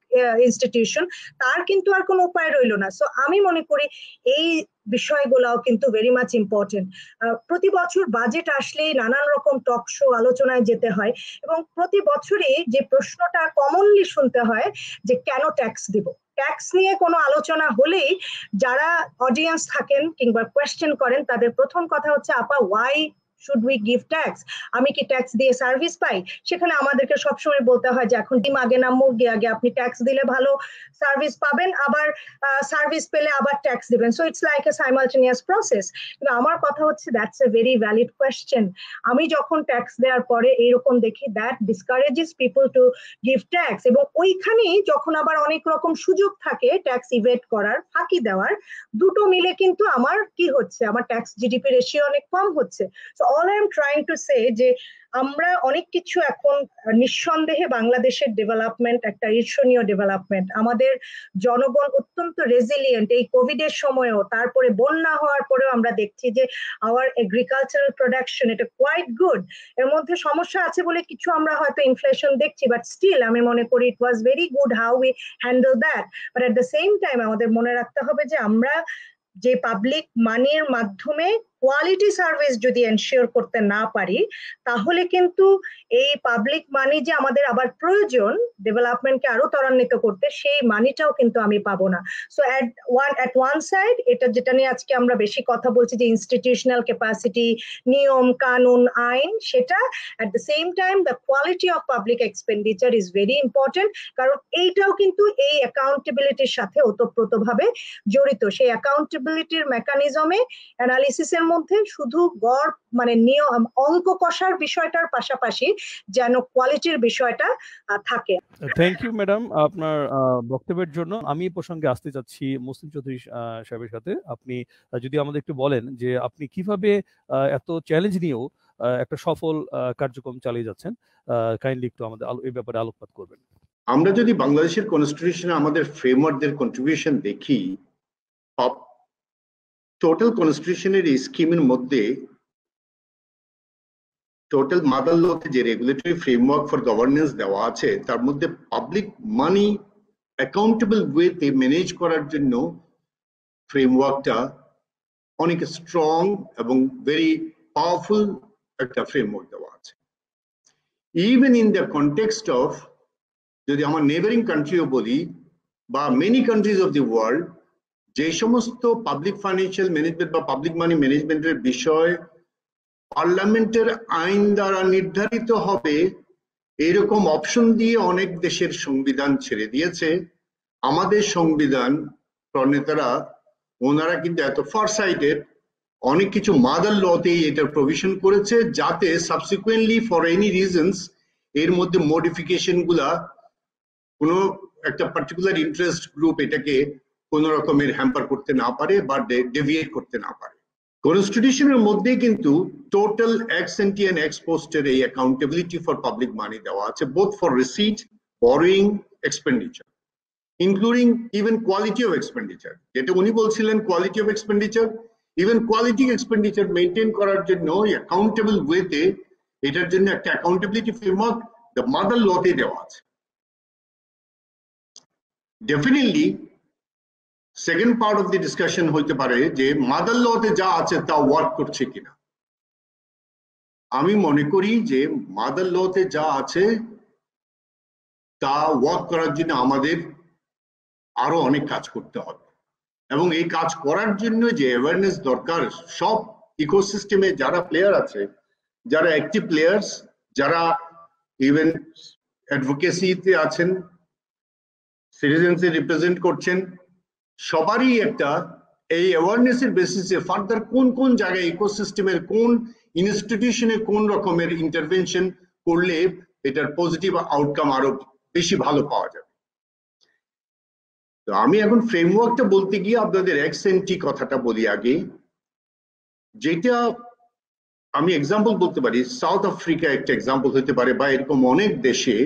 institution, তার কিন্তু আর কোনো উপায় রইল না। সো আমি মনে করি এই বিষয়গুলোও কিন্তু ভেরি মাচ ইম্পর্টেন্ট। প্রতি বছর বাজেট আসলেই নানান রকম টক শো আলোচনায় যেতে হয়, এবং প্রতি বছরই যে প্রশ্নটা কমনলি শুনতে হয় যে কেন ট্যাক্স দিব। ট্যাক্স নিয়ে কোনো আলোচনা হলেই যারা অডিয়েন্স থাকেন কিংবা কোয়েশ্চেন করেন, তাদের প্রথম কথা হচ্ছে আপা why should we give tax, আমি কি ট্যাক্স দিয়ে সার্ভিস পাই? সেখানে আমাদেরকে সবসময় বলতে হয় যে এখন ডিম আগে না মুরগি আগে, আপনি ট্যাক্স দিলে ভালো সার্ভিস পাবেন, আবার সার্ভিস পেলে আবার ট্যাক্স দিবেন। So it's like a simultaneous process. কিন্তু আমার কথা হচ্ছে that's a very valid question. আমি যখন ট্যাক্স দেওয়ার পরে এইরকম দেখি, that ডিসকারেজেস people to give tax, এবং ওইখানেই যখন আবার অনেক রকম সুযোগ থাকে ট্যাক্স ইভেট করার, ফাঁকি দেওয়ার, দুটো মিলে কিন্তু আমার কি হচ্ছে, আমার ট্যাক্স জিডিপি রেশিও অনেক কম হচ্ছে। So all I am trying to say যে আমরা অনেক কিছু এখন নিঃসন্দেহে বাংলাদেশের ডেভেলপমেন্ট একটা ঈর্ষণীয় ডেভেলপমেন্ট। আমাদের জনগণ অত্যন্ত রেজিলিয়েন্ট এই কোভিড এর সময়ও, তারপরে বন্যা হওয়ার পরেও আমরা দেখছি যে আওয়ার এগ্রিকালচারাল প্রোডাকশন এটা কোয়াইট গুড। এর মধ্যে সমস্যা আছে বলে কিছু আমরা হয়তো ইনফ্লেশন দেখছি, বাট স্টিল আমি মনে করি it was very good how we handle that. But at the same time আমাদের মনে রাখতে হবে যে আমরা যে পাবলিক মানির মাধ্যমে কোয়ালিটি সার্ভিস যদি এনশিওর করতে না পারি, তাহলে কিন্তু এই পাবলিক মানি যে আমাদের আবার প্রয়োজন ডেভেলপমেন্টকে আরো ত্বরান্বিত করতে, সেই মানিটাও কিন্তু আমি পাবো না। সো অ্যাট ওয়ান সাইড, এটা যেটা নিয়ে আজকে আমরা বেশি কথা বলছি যে ইনস্টিটিউশনাল ক্যাপাসিটি, নিয়ম কানুন আইন, সেটা at the same time the quality of public expenditure is very important, কারণ এইটাও কিন্তু এই অ্যাকাউন্টেবিলিটির সাথে ওতপ্রোতভাবে জড়িত। সেই অ্যাকাউন্টেবিলিটির মেকানিজমে অ্যানালিসিসের মধ্যে শুধু গড় মানে নিয়ম অঙ্ক কষার বিষয়টার পাশাপাশি যেন কোয়ালিটির বিষয়টা থাকে।
থ্যাংক ইউ ম্যাডাম আপনার বক্তব্যের জন্য। আমি এই প্রসঙ্গে আসতে চাচ্ছি মুসলিম চৌধুরী সাহেবের সাথে। আপনি যদি আমাদের একটু বলেন যে আপনি কিভাবে এত চ্যালেঞ্জ নিয়েও একটা সফল কার্যক্রম চালিয়ে যাচ্ছেন, কাইন্ডলি একটু আমাদের এই ব্যাপারে আলোকপাত করবেন।
আমরা যদি বাংলাদেশের কনস্টিটিউশনে আমাদের ফ্রেমওয়ার্কদের কন্ট্রিবিউশন দেখি, টোটাল কনস্টিটিউশনের স্কিমের মধ্যে টোটাল মাদার লতে যে রেগুলেটরি ফ্রেমওয়ার্ক ফর গভর্নেন্স দেওয়া আছে, তার মধ্যে পাবলিক মানি অ্যাকাউন্টেবল ওয়েতে ম্যানেজ করার জন্য ফ্রেমওয়ার্কটা অনেক স্ট্রং এবং ভেরি পাওয়ারফুল একটা ফ্রেমওয়ার্ক দেওয়া আছে। Even in the context of, যদি আমার নেবারিং কান্ট্রিও বলি বা many countries of the world, যে সমস্ত পাবলিক ফাইন্যান্সিয়াল ম্যানেজমেন্ট বা পাবলিক মানি ম্যানেজমেন্টের বিষয় পার্লামেন্টের আইন দ্বারা নির্ধারিত হবে এরকম অপশন দিয়ে অনেক দেশের সংবিধান ছেড়ে দিয়েছে। আমাদের সংবিধান প্রণেতারা ওনারা কিন্তু এত ফারসাইটেড, অনেক কিছু মাদার লতেই এটার প্রভিশন করেছে, যাতে সাবসিকুয়েন্টলি ফর এনি রিজনস এর মধ্যে মডিফিকেশন গুলা কোনো একটা পার্টিকুলার ইন্টারেস্ট গ্রুপ এটাকে কোনো রকমের হ্যাম্পার করতে না পারে বা ডেভিয়েট করতে না পারে। কনস্টিটিউশনের মধ্যে কিন্তু total ex ante and ex পোস্টের এই অ্যাকাউন্টেবিলিটি ফর পাবলিক মানি দেওয়া আছে, both for receipt, borrowing, expenditure, including even quality of expenditure. যেটা উনি বলছিলেন quality of expenditure, even quality expenditure maintain করার জন্য অ্যাকাউন্টেবল ওয়েতে এটার জন্য একটা অ্যাকাউন্টেবিলিটি ফ্রেমওয়ার্ক দ্য মাদার লতে দেওয়া আছে। Definitely second part of the discussion হইতে পারে যে মাদার লতে যা আছে তা ওয়ার্ক করছে কিনা। আমি মনে করি যে মাদার লতে যা আছে তা ওয়ার্ক করার জন্য আমাদের আরো অনেক কাজ করতে হবে, এবং এই কাজ করার জন্য যে অ্যাওয়ারনেস দরকার, সব ইকোসিস্টেমে যারা প্লেয়ার আছে, যারা অ্যাক্টিভ প্লেয়ার্স, যারা ইভেন অ্যাডভোকেসিতে আছেন, সিটিজেন্সে রিপ্রেজেন্ট করছেন, সবারই একটা এই অ্যাওয়ারনেসের বেসিসে ফার্দার কোন কোন জায়গায় ইকোসিস্টেমের কোন ইনস্টিটিউশনে কোন রকমের ইন্টারভেনশন করলে এটার পজিটিভ আউটকাম আরো বেশি ভালো পাওয়া যাবে। তো আমি এখন ফ্রেমওয়ার্কটা বলতে গিয়ে আপনাদের এক্স এন্টি কথাটা বলি আগে, যেটা আমি এক্সাম্পল বলতে পারি। সাউথ আফ্রিকা একটা এক্সাম্পল হতে পারে, বা এরকম অনেক দেশে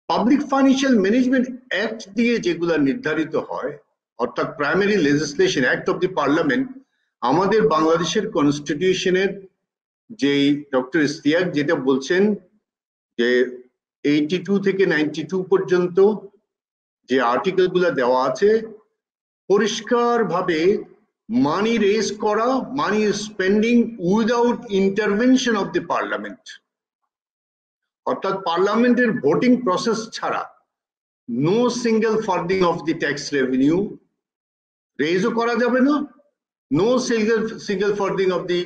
পাবলিক ফাইন্যান্সিয়াল ম্যানেজমেন্ট অ্যাক্ট দিয়ে যেগুলা নির্ধারিত হয়, অর্থাৎ primary legislation act of the parliament, আমাদের বাংলাদেশের কনস্টিটিউশনের যেই ডক্টর ইশতিয়াক যেটা বলছেন যে 82 থেকে 92 পর্যন্ত যে আর্টিকেল গুলা দেওয়া আছে, পরিষ্কার ভাবে মানি রেজ করা, money spending without intervention of the parliament, অর্থাৎ পার্লামেন্টের ভোটিং প্রসেস ছাড়া no single funding of the tax revenue রেজও করা যাবে না, no single funding of the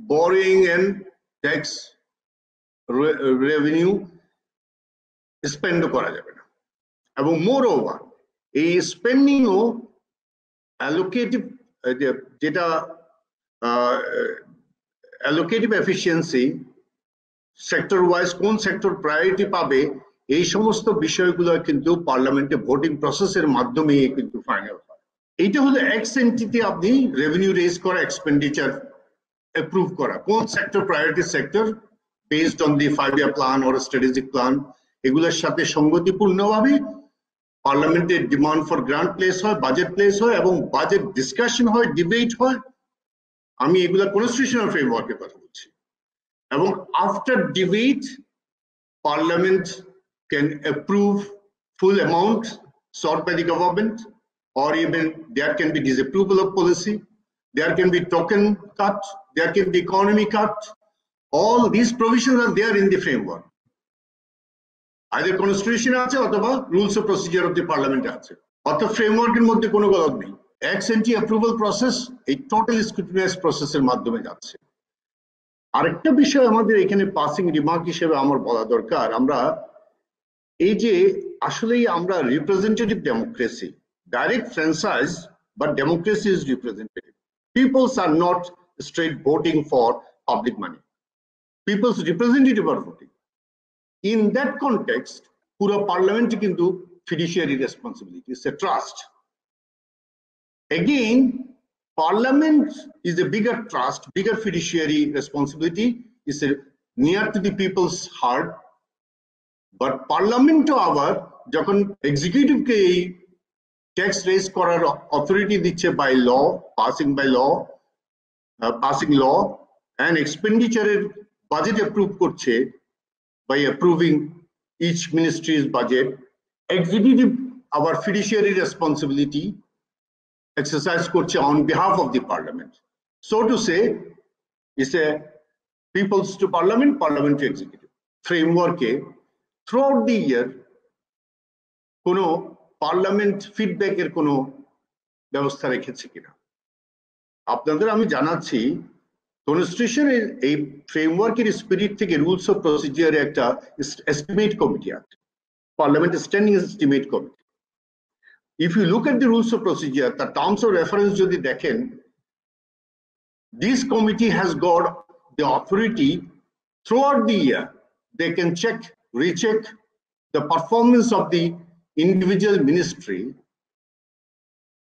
borrowing and tax revenue স্পেন্ডও করা যাবে না। এবং মোর ওভার এই স্পেন্ডিংও অ্যালোকেটিভ, যেটা অ্যালোকেটিভ এফিসিয়েন্সি, সেক্টর ওয়াইজ কোন সেক্টর প্রায়োরিটি পাবে, এই সমস্ত বিষয়গুলো কিন্তু পার্লামেন্টে ভোটিং প্রসেসের মাধ্যমে কিন্তু ফাইনাল হয়। এইটা হলো এক্স এন্টিতে আপনি রেভিনিউ রেজ করা, এক্সপেন্ডিচার অ্যাপ্রুভ করা, কোন sector priority sector based on the 5-year plan or strategic plan, এগুলোর সাথে সঙ্গতিপূর্ণভাবে পার্লামেন্টের ডিমান্ড ফর গ্রান্ট প্লেস হয়, বাজেট প্লেস হয়, এবং বাজেট ডিসকাশন হয়, ডিবেট হয়। আমি এগুলা কনস্টিটিউশনাল ফ্রেমওয়ার্কের কথা বলছি। এবং after debate parliament can approve full amount sought by the government, or even there can be disapproval of policy, there can be token cut, there can be economy cut. All these provisions are there in the framework. Either constitution আছে অথবা rules of procedure of the parliament আছে, অর্থাৎ ফ্রেমওয়ার্কের মধ্যে কোনো গলদ নেই। X anti approval process এই total scrutinise প্রসেসের মাধ্যমে যাচ্ছে। আরেকটা বিষয় আমাদের এখানে পাসিং রিমার্ক হিসেবে আমার বলা দরকার, আমরা এই যে আসলেই আমরা representative democracy, direct franchise, but democracy is representative. Peoples are not straight voting for public money. People's representative are voting. In that context, pura parliament kintu fiduciary responsibility, it's a trust. Again, parliament is a bigger trust, bigger fiduciary responsibility, is near to the people's heart. But parliament to our যখন executive ke tax raise করার authority দিচ্ছে by law, passing law, and expenditure budget approve করছে by approving each ministry's budget, executive our fiduciary responsibility exercise করছে on behalf of the parliament. So to say, it's a people's to parliament, parliament to executive framework throughout the year কোনো parliament ফিডব্যাকের কোনো ব্যবস্থা রেখেছে কিনা। আপনাদের আমি জানাচ্ছি কনস্টিটিউশনের এই ফ্রেমওয়ার্কের স্পিরিট থেকে রুলস অফ প্রসিডিওরে একটা এস্টিমেট কমিটি আছে, parliament standing estimate committee. If you look at the rules of procedure, তার টার্মস অফ রেফারেন্স যদি দেখেন, this committee has got the authority throughout the year, they can check, recheck the performance of the individual ministry,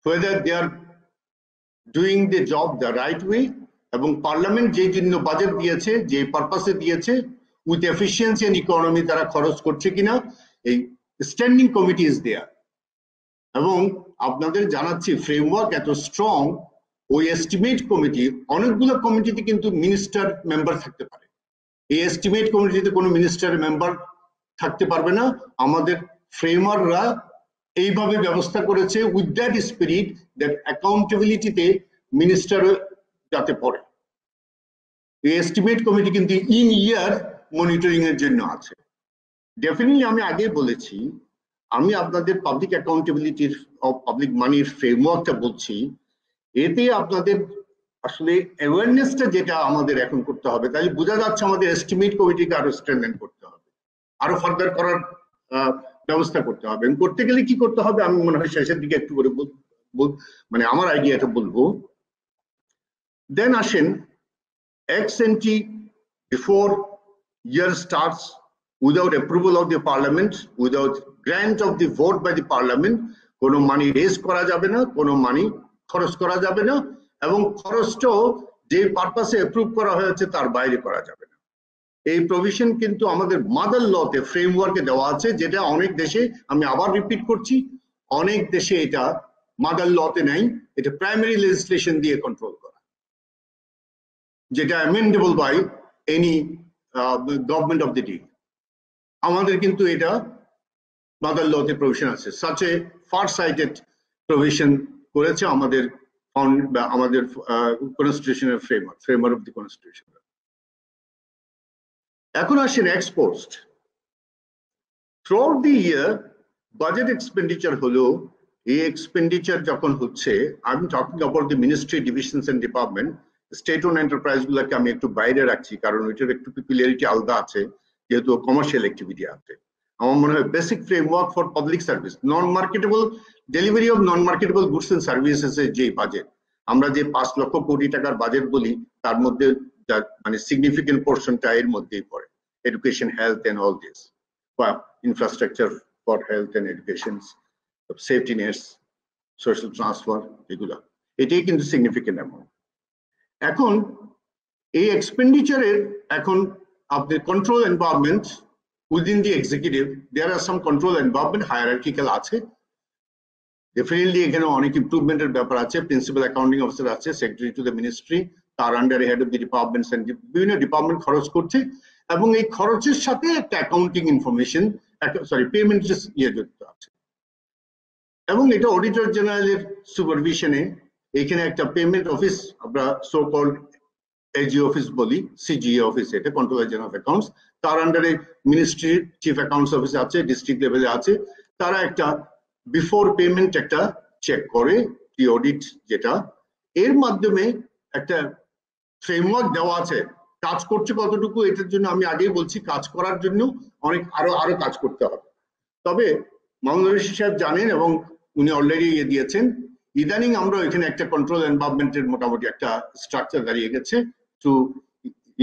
whether they are doing the job the right way, এবং parliament যে জন্য budget দিয়েছে, যে পারপাসে দিয়েছে, with efficiency and economy তারা খরচ করছে কিনা, এই স্ট্যান্ডিং কমিটি ইজ দেয়ার। এবং আপনাদের জানাচ্ছি ফ্রেমওয়ার্ক এত স্ট্রং, ওই এস্টিমেট কমিটি, অনেকগুলো কমিটিতে কিন্তু মিনিস্টার মেম্বার থাকতে পারে, এই এস্টিমেট কমিটিতে কোনো মিনিস্টার মেম্বার থাকতে পারবে না। আমাদের ফ্রেমাররা এইভাবে ব্যবস্থা করেছে উইথ দ্যাট স্পিরিট দ্যাট অ্যাকাউন্টেবিলিটিতে মিনিস্টার যাতে পড়ে। এই এস্টিমেট কমিটি কিন্তু ইন ইয়ার মনিটরিং এর জন্য আছে। ডেফিনেটলি আমি আগে বলেছি, আমি আপনাদের পাবলিক অ্যাকাউন্টেবিলিটির অফ পাবলিক মানির ফ্রেমওয়ার্কটা বলছি, এতে আপনাদের আসলে অ্যাওয়ারনেসটা যেটা আমাদের এখন করতে হবে, তাই বোঝা যাচ্ছে আমাদের এস্টিমেট কমিটিকে আরো স্ট্রেনথেন করতে হবে, আরো ফার্দার করার ব্যবস্থা করতে হবে। করতে গেলে কি করতে হবে আমি মনে হয় শেষের দিকে একটু করে মানে আমার আইডিয়াটা বলবো। দেন আসেন ex ante before year starts, without approval of the parliament, without grant of the vote by the parliament, কোনো মানি রেজ করা যাবে না, কোনো মানি খরচ করা যাবে না, এবং খরচটাও যে পারপাসে অ্যাপ্রুভ করা হয়েছে তার বাইরে করা যাবে না। এই প্রভিশন কিন্তু আমাদের মাদার লতে ফ্রেমওয়ার্কে দেওয়া আছে, যেটা অনেক দেশে, আমি আবার রিপিট করছি, অনেক দেশে এটা মাদার লতে নাই, এটা প্রাইমারি লেজিসলেশন দিয়ে কন্ট্রোল করা, যেটা amendable by any government of the day. আমাদের কিন্তু এটা মাদার লতে প্রভিশন আছে, such a far sighted provision করেছে আমাদের আমাদের কনস্টিটিউশনের ফ্রেমওয়ার্ক অফ দি কনস্টিটিউশন। এখন আসেন ex post. Throughout the year budget expenditure হলো, এই এক্সপেন্ডিচার যখন হচ্ছে, I am talking about the ministry, divisions and department, state own enterprise গুলোকে আমি একটু বাইরে রাখছি, কারণ ওইটার একটু পিকুলিয়ারিটি আলাদা আছে, যেহেতু কমার্শিয়াল অ্যাক্টিভিটি আছে। আমার মনে হয় basic framework for public service, non marketable delivery of non marketable goods and services এর যে বাজেট, আমরা যে 5 লক্ষ কোটি টাকার বাজেট বলি, তার মধ্যে মানে সিগনিফিকেন্ট পোর্শনটা এর মধ্যেই পড়ে, education, health and all this, infrastructure for health and education, safety nets, social transfer, এগুলা, এটাই কিন্তু সিগনিফিকেন্ট অ্যামাউন্ট। এখন এই এক্সপেন্ডিচারের এখন আপনার control environment within the executive, there are some control environment, hierarchical আছে, ডেফিনেটলি এখানে অনেক ইমপ্রুভমেন্টের ব্যাপার আছে। প্রিন্সিপাল অ্যাকাউন্টিং অফিসার আছে, সেক্রেটারি টু দ্য মিনিস্ট্রি, তার আন্ডারে হেড অফ দি ডিপার্টমেন্টস, বিভিন্ন ডিপার্টমেন্ট খরচ করছে, এবং এই খরচের সাথে একটা অ্যাকাউন্টিং ইনফরমেশন, সরি পেমেন্ট যুক্ত আছে, এবং এটা অডিটর জেনারেলের সুপারভিশনে এখানে একটা পেমেন্ট অফিস, আমরা সো কল্ড এজি অফিস বলি, সিজিএ অফিস, এটা কন্ট্রোলার জেনারেল অফ অ্যাকাউন্টস, তার আন্ডারে মিনিস্ট্রির চিফ অ্যাকাউন্টস অফিস আছে, ডিস্ট্রিক্ট লেভেলে আছে, তারা একটা বিফোর পেমেন্ট একটা চেক করে, প্রি অডিট, যেটা এর মাধ্যমে একটা ফ্রেমওয়ার্ক দেওয়া আছে, কাজ করছে কতটুকু, এটার জন্য আমি আগেই বলছি, কাজ করার জন্য অনেক আরো কাজ করতে হবে। তবে মামুনুর রশিদ সাহেব জানেন, এবং উনি অলরেডি দিয়েছেন, ইদানিং আমরা এখানে একটা কন্ট্রোল এনভায়রনমেন্টের মোটামুটি একটা স্ট্রাকচার দাঁড়িয়ে গেছে, to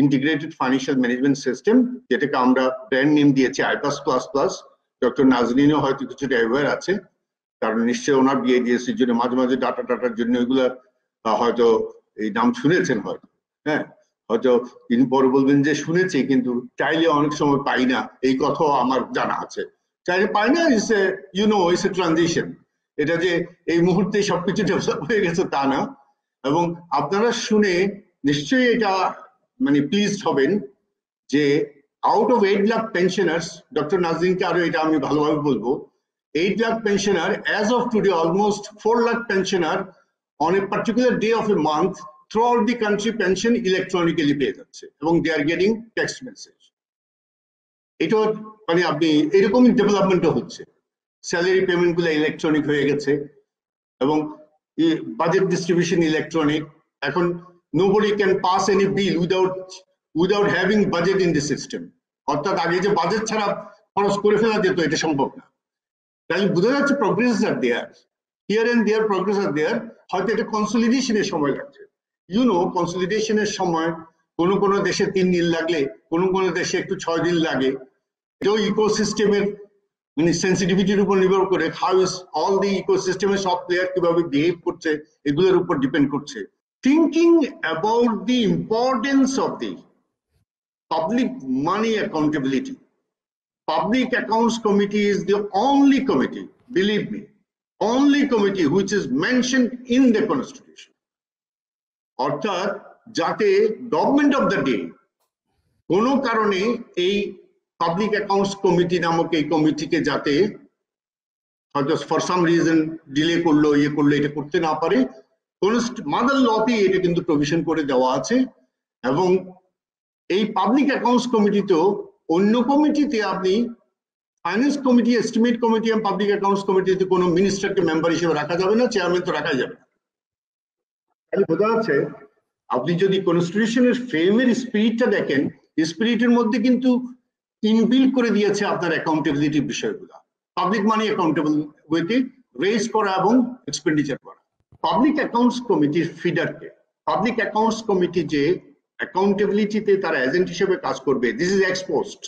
integrated financial management system, যেটাকে আমরা ব্র্যান্ড নেম দিয়েছি আইপাস প্লাস প্লাস। ডক্টর নাজরিনও হয়তো কিছুটা অ্যাওয়্যার আছে, কারণ নিশ্চয়ই ওনার বিএডিএসির জন্য মাঝে মাঝে ডাটার জন্য এগুলা হয়তো এই নাম শুনেছেন, হয়তো, হ্যাঁ, হয়তো তিনি পরে বলবেন যে শুনেছি, কিন্তু চাইলে অনেক সময় পাই না, এই কথাও আমার জানা আছে। চাইলে পাই না, it's a it's a transition, এটা যে এই মুহূর্তে সবকিছু ডেভেলপ হয়ে গেছে তা না। এবং আপনারা শুনে নিশ্চয়ই এটা মানে প্লিজড হবেন যে out of 8 lakh pensioners, doctor নাজরিনকে আরো এটা আমি ভালোভাবে বলবো, 8 lakh pensioner, as of today, almost 4 lakh pensioner on a particular day of a month throughout the country pension electronically পেয়ে যাচ্ছে এবং they are getting text message. এটা মানে আপনি এরকমই ডেভেলপমেন্টও হচ্ছে, স্যালারি পেমেন্ট গুলো ইলেকট্রনিক হয়ে গেছে এবং বাজেট ডিস্ট্রিবিউশন ইলেকট্রনিক। এখন nobody can pass any bill without having budget in the system, অর্থাৎ আগে যে বাজেট ছাড়া খরচ করে ফেলা যেত এটা সম্ভব না। তাহলে বোঝা যাচ্ছে progress are there, here and there progress are there. হয়তো এটা কনসলিডেশনের সময় লাগছে, কনসলিডেশনের সময় কোন দেশে 3 দিন লাগলে কোন দেশে একটু 6 দিন লাগে। এটাও ইকোসিস্টেমের মানে সেন্সিটিভিটির উপর নির্ভর করে, হাউ ইজ অল দি ইকোসিস্টেমের সব প্লেয়ার কিভাবে বিহেভ করছে এগুলোর উপর ডিপেন্ড করছে। Thinking about the importance of the public money accountability, Public Accounts Committee is the only committee, believe me, only committee which is mentioned in the Constitution. অর্থাৎ যাতে government of the day কোনো কারণে এই public accounts committee নামক এই কমিটিকে যাতে হয়তো ফর সাম রিজন ডিলে করলো এটা করতে না পারে, মাদার লতে এটা কিন্তু প্রভিশন করে দেওয়া আছে। এবং এই পাবলিক অ্যাকাউন্টস কমিটিতেও অন্য কমিটিতে আপনি ফাইন্যান্স কমিটি, এস্টিমেট কমিটি এবং পাবলিক অ্যাকাউন্টস কমিটিতে কোনো মিনিস্টারকে মেম্বার হিসেবে রাখা যাবে না, চেয়ারম্যান তো রাখা যাবে না। তাহলে বোঝা যাচ্ছে আপনি যদি কনস্টিটিউশনের ফ্রেমের স্পিরিটটা দেখেন, স্পিরিটের মধ্যে কিন্তু ইনবিল্ড করে দিয়েছে আপনার অ্যাকাউন্টেবিলিটির বিষয়গুলো, পাবলিক মানি অ্যাকাউন্টেবল ওয়েতে রেজ করা এবং এক্সপেন্ডিচার করা। পাবলিক অ্যাকাউন্টস কমিটির ফিডারকে, পাবলিক অ্যাকাউন্টস কমিটি যে অ্যাকাউন্টেবিলিটিতে তারা এজেন্ট হিসেবে কাজ করবে, this is x post.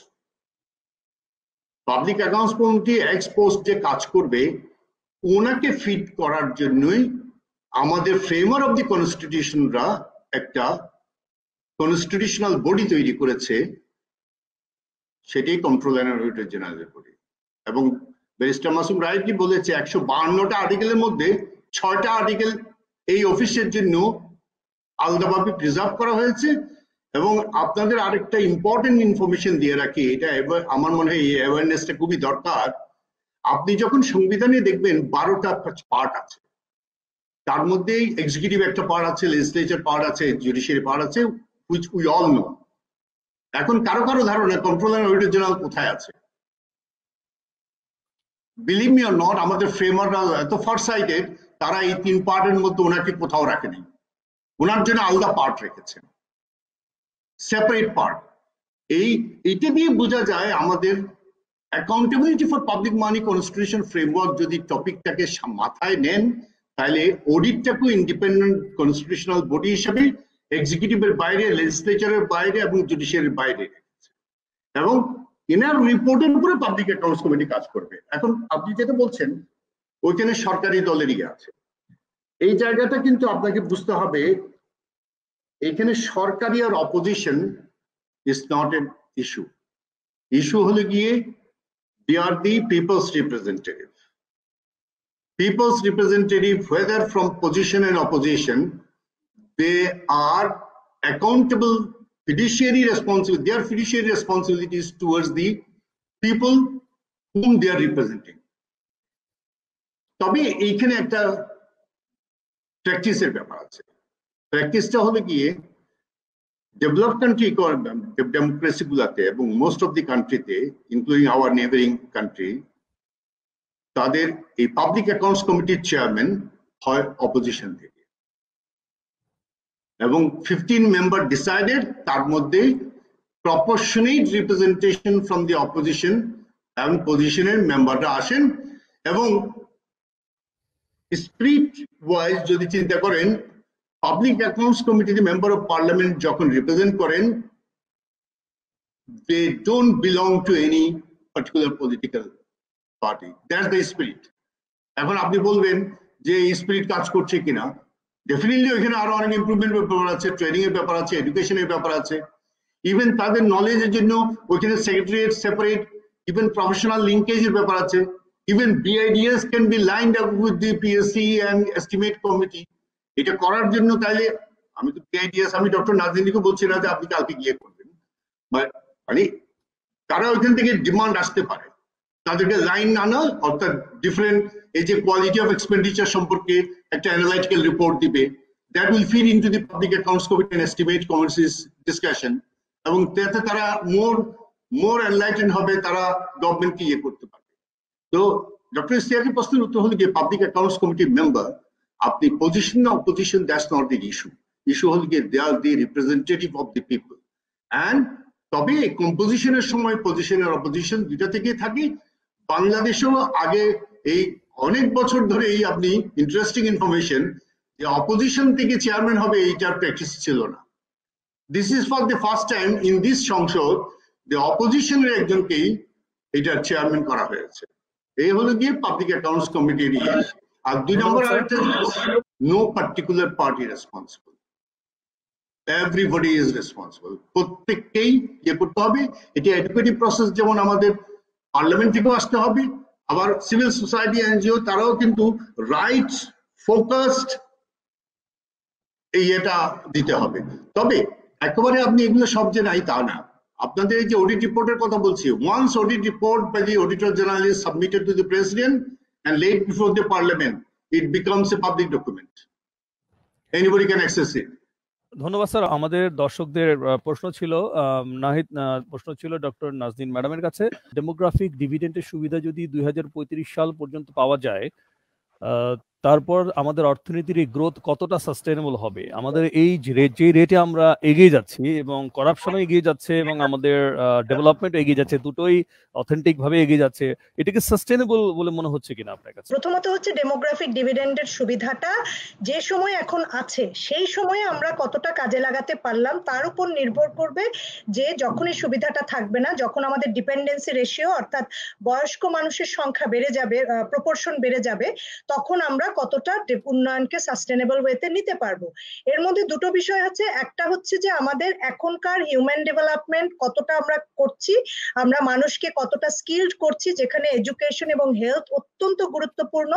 Public accounts committee x post যে কাজ করবে ওনাকে ফিট করার জন্যই আমাদের ফ্রেমার অফ দি কনস্টিটিউশনরা একটা কনস্টিটিউশনাল বডি তৈরি করেছে, সেটাই কন্ট্রোলার অ্যান্ড অডিটর জেনারেলের বডি। এবং ব্যারিস্টার মাসুম রায়টি বলেছে 152টা আর্টিকেলের মধ্যে 6টা আর্টিকেল এই অফিসের জন্য আলাদাভাবে প্রিজার্ভ করা হয়েছে। এবং আপনাদের আরেকটা ইম্পর্টেন্ট ইনফরমেশন দিয়ে রাখি, এটা আমার মনে হয় এই অ্যাওয়ারনেসটা খুবই দরকার। আপনি যখন সংবিধানে দেখবেন 12টা পার্ট আছে, তার মধ্যে এক্সিকিউটিভ একটা পার্ট আছে, লেজিসলেচার পার্ট আছে, জুডিশিয়ারি পার্ট আছে, হুইচ উই অল নো। এখন কারো ধারণা কন্ট্রোলার অ্যান্ড অডিটর জেনারেল কোথায় আছে? বিলিভ মি অর নট, আমাদের ফ্রেমাররা এত ফারসাইটেড, তারা এই 3 পার্টের মধ্যে ওনাকে কোথাও রাখেনি, ওনার জন্য আলাদা পার্ট রেখেছেন, সেপারেট পার্ট। এইটা দিয়ে বোঝা যায় আমাদের accountability for public money constitution framework যদি টপিকটাকে মাথায় নেন, তাহলে অডিটটাকেও ইন্ডিপেন্ডেন্ট কনস্টিটিউশনাল বডি হিসেবে এক্সিকিউটিভের বাইরে, লেজিসলেচারের বাইরে এবং জুডিশিয়ারির বাইরে রেখেছে। এবং এনার রিপোর্টের উপরে পাবলিক অ্যাকাউন্টস কমিটি কাজ করবে। এখন আপনি যেটা বলছেন ওইখানে সরকারি দলেরই আছে, এই জায়গাটা কিন্তু আপনাকে বুঝতে হবে, এখানে সরকারি আর opposition is not an issue. Issue হলো গিয়ে they are the people's representative. People's representative, whether from position and opposition, they are accountable fiduciary responsibility, their fiduciary responsibilities towards the people whom they are representing. তবে এইখানে একটা প্র্যাকটিসের ব্যাপার আছে। প্র্যাকটিসটা হলো গিয়ে ডেভেলপড কান্ট্রি ডেমোক্রেসি গুলাতে এবং মোস্ট অফ দি কান্ট্রিতে, ইনক্লুডিং আওয়ার নেবারিং কান্ট্রি, তাদের এই পাবলিক অ্যাকাউন্টস কমিটির চেয়ারম্যান হয় অপোজিশন থেকে এবং 15 মেম্বার ডিসাইডেড, তার মধ্যে proportionate representation from the opposition এবং পজিশনের মেম্বাররা আসেন। এবং স্পিরিট ওয়াইজ যদি চিন্তা করেন, পাবলিক অ্যাকাউন্টস কমিটিতে মেম্বার অফ পার্লামেন্ট যখন রিপ্রেজেন্ট করেন, they don't belong to any particular political party. That's the spirit. এখন আপনি বলবেন যে এই স্পিরিট কাজ করছে কিনা, ডেফিনেটলি ওইখানে আরো অনেক ইমপ্রুভমেন্ট ব্যাপার আছে, ট্রেনিং এর ব্যাপার আছে, এডুকেশনের ব্যাপার আছে, ইভেন তাদের নলেজের জন্য ওইখানে সেক্রেটারিয়েট সেপারেট, ইভেন প্রফেশনাল লিঙ্কেজের ব্যাপার আছে, even BIDS can be lined up with the PSC and estimate committee. এটা করার জন্য তাইলে আমি তো BIDS, আমি ডক্টর নাজনীনকে বলছি না যে আপনি কালকে গিয়ে করবেন, মানে তারা ওইখান থেকে ডিমান্ড আসতে পারে। তাদেরকে লাইন আনা, অর্থাৎ ডিফারেন্ট এই যে কোয়ালিটি অফ এক্সপেন্ডিচার সম্পর্কে একটা অ্যানালাইটিক্যাল রিপোর্ট দিবে, that will feed into the public accounts committee and estimate committees discussion, এবং তাতে তারা মোর এনলাইটেন হবে, তারা গভর্নমেন্টকে ইয়ে করতে পারবে। তো ডক্টর ইশতিয়াকের প্রশ্নের উত্তর হলো যে পাবলিক অ্যাকাউন্টস কমিটির মেম্বার, আপনি পজিশন না opposition, that's not the issue. Issue হলো যে they are the representative of the people. And তবে কম্পোজিশনের সময় পজিশন আর অপোজিশন দুইটা থেকেই থাকে। বাংলাদেশেও আগে এই অনেক বছর ধরে এই আপনি ইন্টারেস্টিং ইনফরমেশন যে অপোজিশন থেকে চেয়ারম্যান হবে এইটার প্র্যাকটিস ছিল না। This is for the first time in this সংসদ যে অপোজিশনের একজনকেই এটার চেয়ারম্যান করা হয়েছে। এই হলো গিয়ে পাবলিক অ্যাকাউন্টস কমিটির ইয়ে। আর 2 নম্বর আরেকটা, no particular party responsible, everybody is responsible, প্রত্যেককেই ইয়ে করতে হবে। এটা এডুকেটিভ প্রসেস যেমন আমাদের পার্লামেন্ট থেকেও আসতে হবে, আবার সিভিল সোসাইটি এনজিও তারাও কিন্তু রাইটস ফোকাসড এই এটা দিতে হবে। তবে একেবারে আপনি এগুলো সব যে নাই তা না। আপনাদের এই যে অডিট রিপোর্টের কথা বলছি, once audit report by the auditor general is submitted to the president and laid before the parliament, it becomes a public document. Anybody can access it.
ধন্যবাদ স্যার। আমাদের দর্শকদের প্রশ্ন ছিল নাহিদ, প্রশ্ন ছিল ডক্টর নাজনীন ম্যাডামের কাছে, ডেমোগ্রাফিক ডিভিডেন্ডের সুবিধা যদি 2035 সাল পর্যন্ত পাওয়া যায়, তারপর আমাদের অর্থনীতির এই গ্রোথ কতটা সাস্টেনেবল হবে? আমাদের এই যে রেটে আমরা এগিয়ে যাচ্ছি এবং করাপশনও এগিয়ে যাচ্ছে এবং আমাদের ডেভেলপমেন্ট এগিয়ে যাচ্ছে, দুটোই অথেন্টিক ভাবে এগিয়ে যাচ্ছে, এটাকে সাস্টেনেবল বলে মনে হচ্ছে কিনা আপনার কাছে?
প্রথমত হচ্ছে ডেমোগ্রাফিক ডিভিডেন্ডের সুবিধাটা যে সময় এখন আছে সেই সময়ে আমরা কতটা কাজে লাগাতে পারলাম তার উপর নির্ভর করবে যে যখনই সুবিধাটা থাকবে না, যখন আমাদের ডিপেন্ডেন্সি রেশিও অর্থাৎ বয়স্ক মানুষের সংখ্যা বেড়ে যাবে, প্রপোর্শন বেড়ে যাবে, তখন আমরা কতটা উন্নয়নকে সাস্টেনেবল ওয়েতে নিতে পারবো। এর মধ্যে দুটো বিষয় আছে, একটা হচ্ছে যে আমাদের এখনকার হিউম্যান ডেভেলপমেন্ট কতটা আমরা করছি, আমরা মানুষকে কতটা স্কিলড করছি, যেখানে এডুকেশন এবং হেলথ অত্যন্ত গুরুত্বপূর্ণ,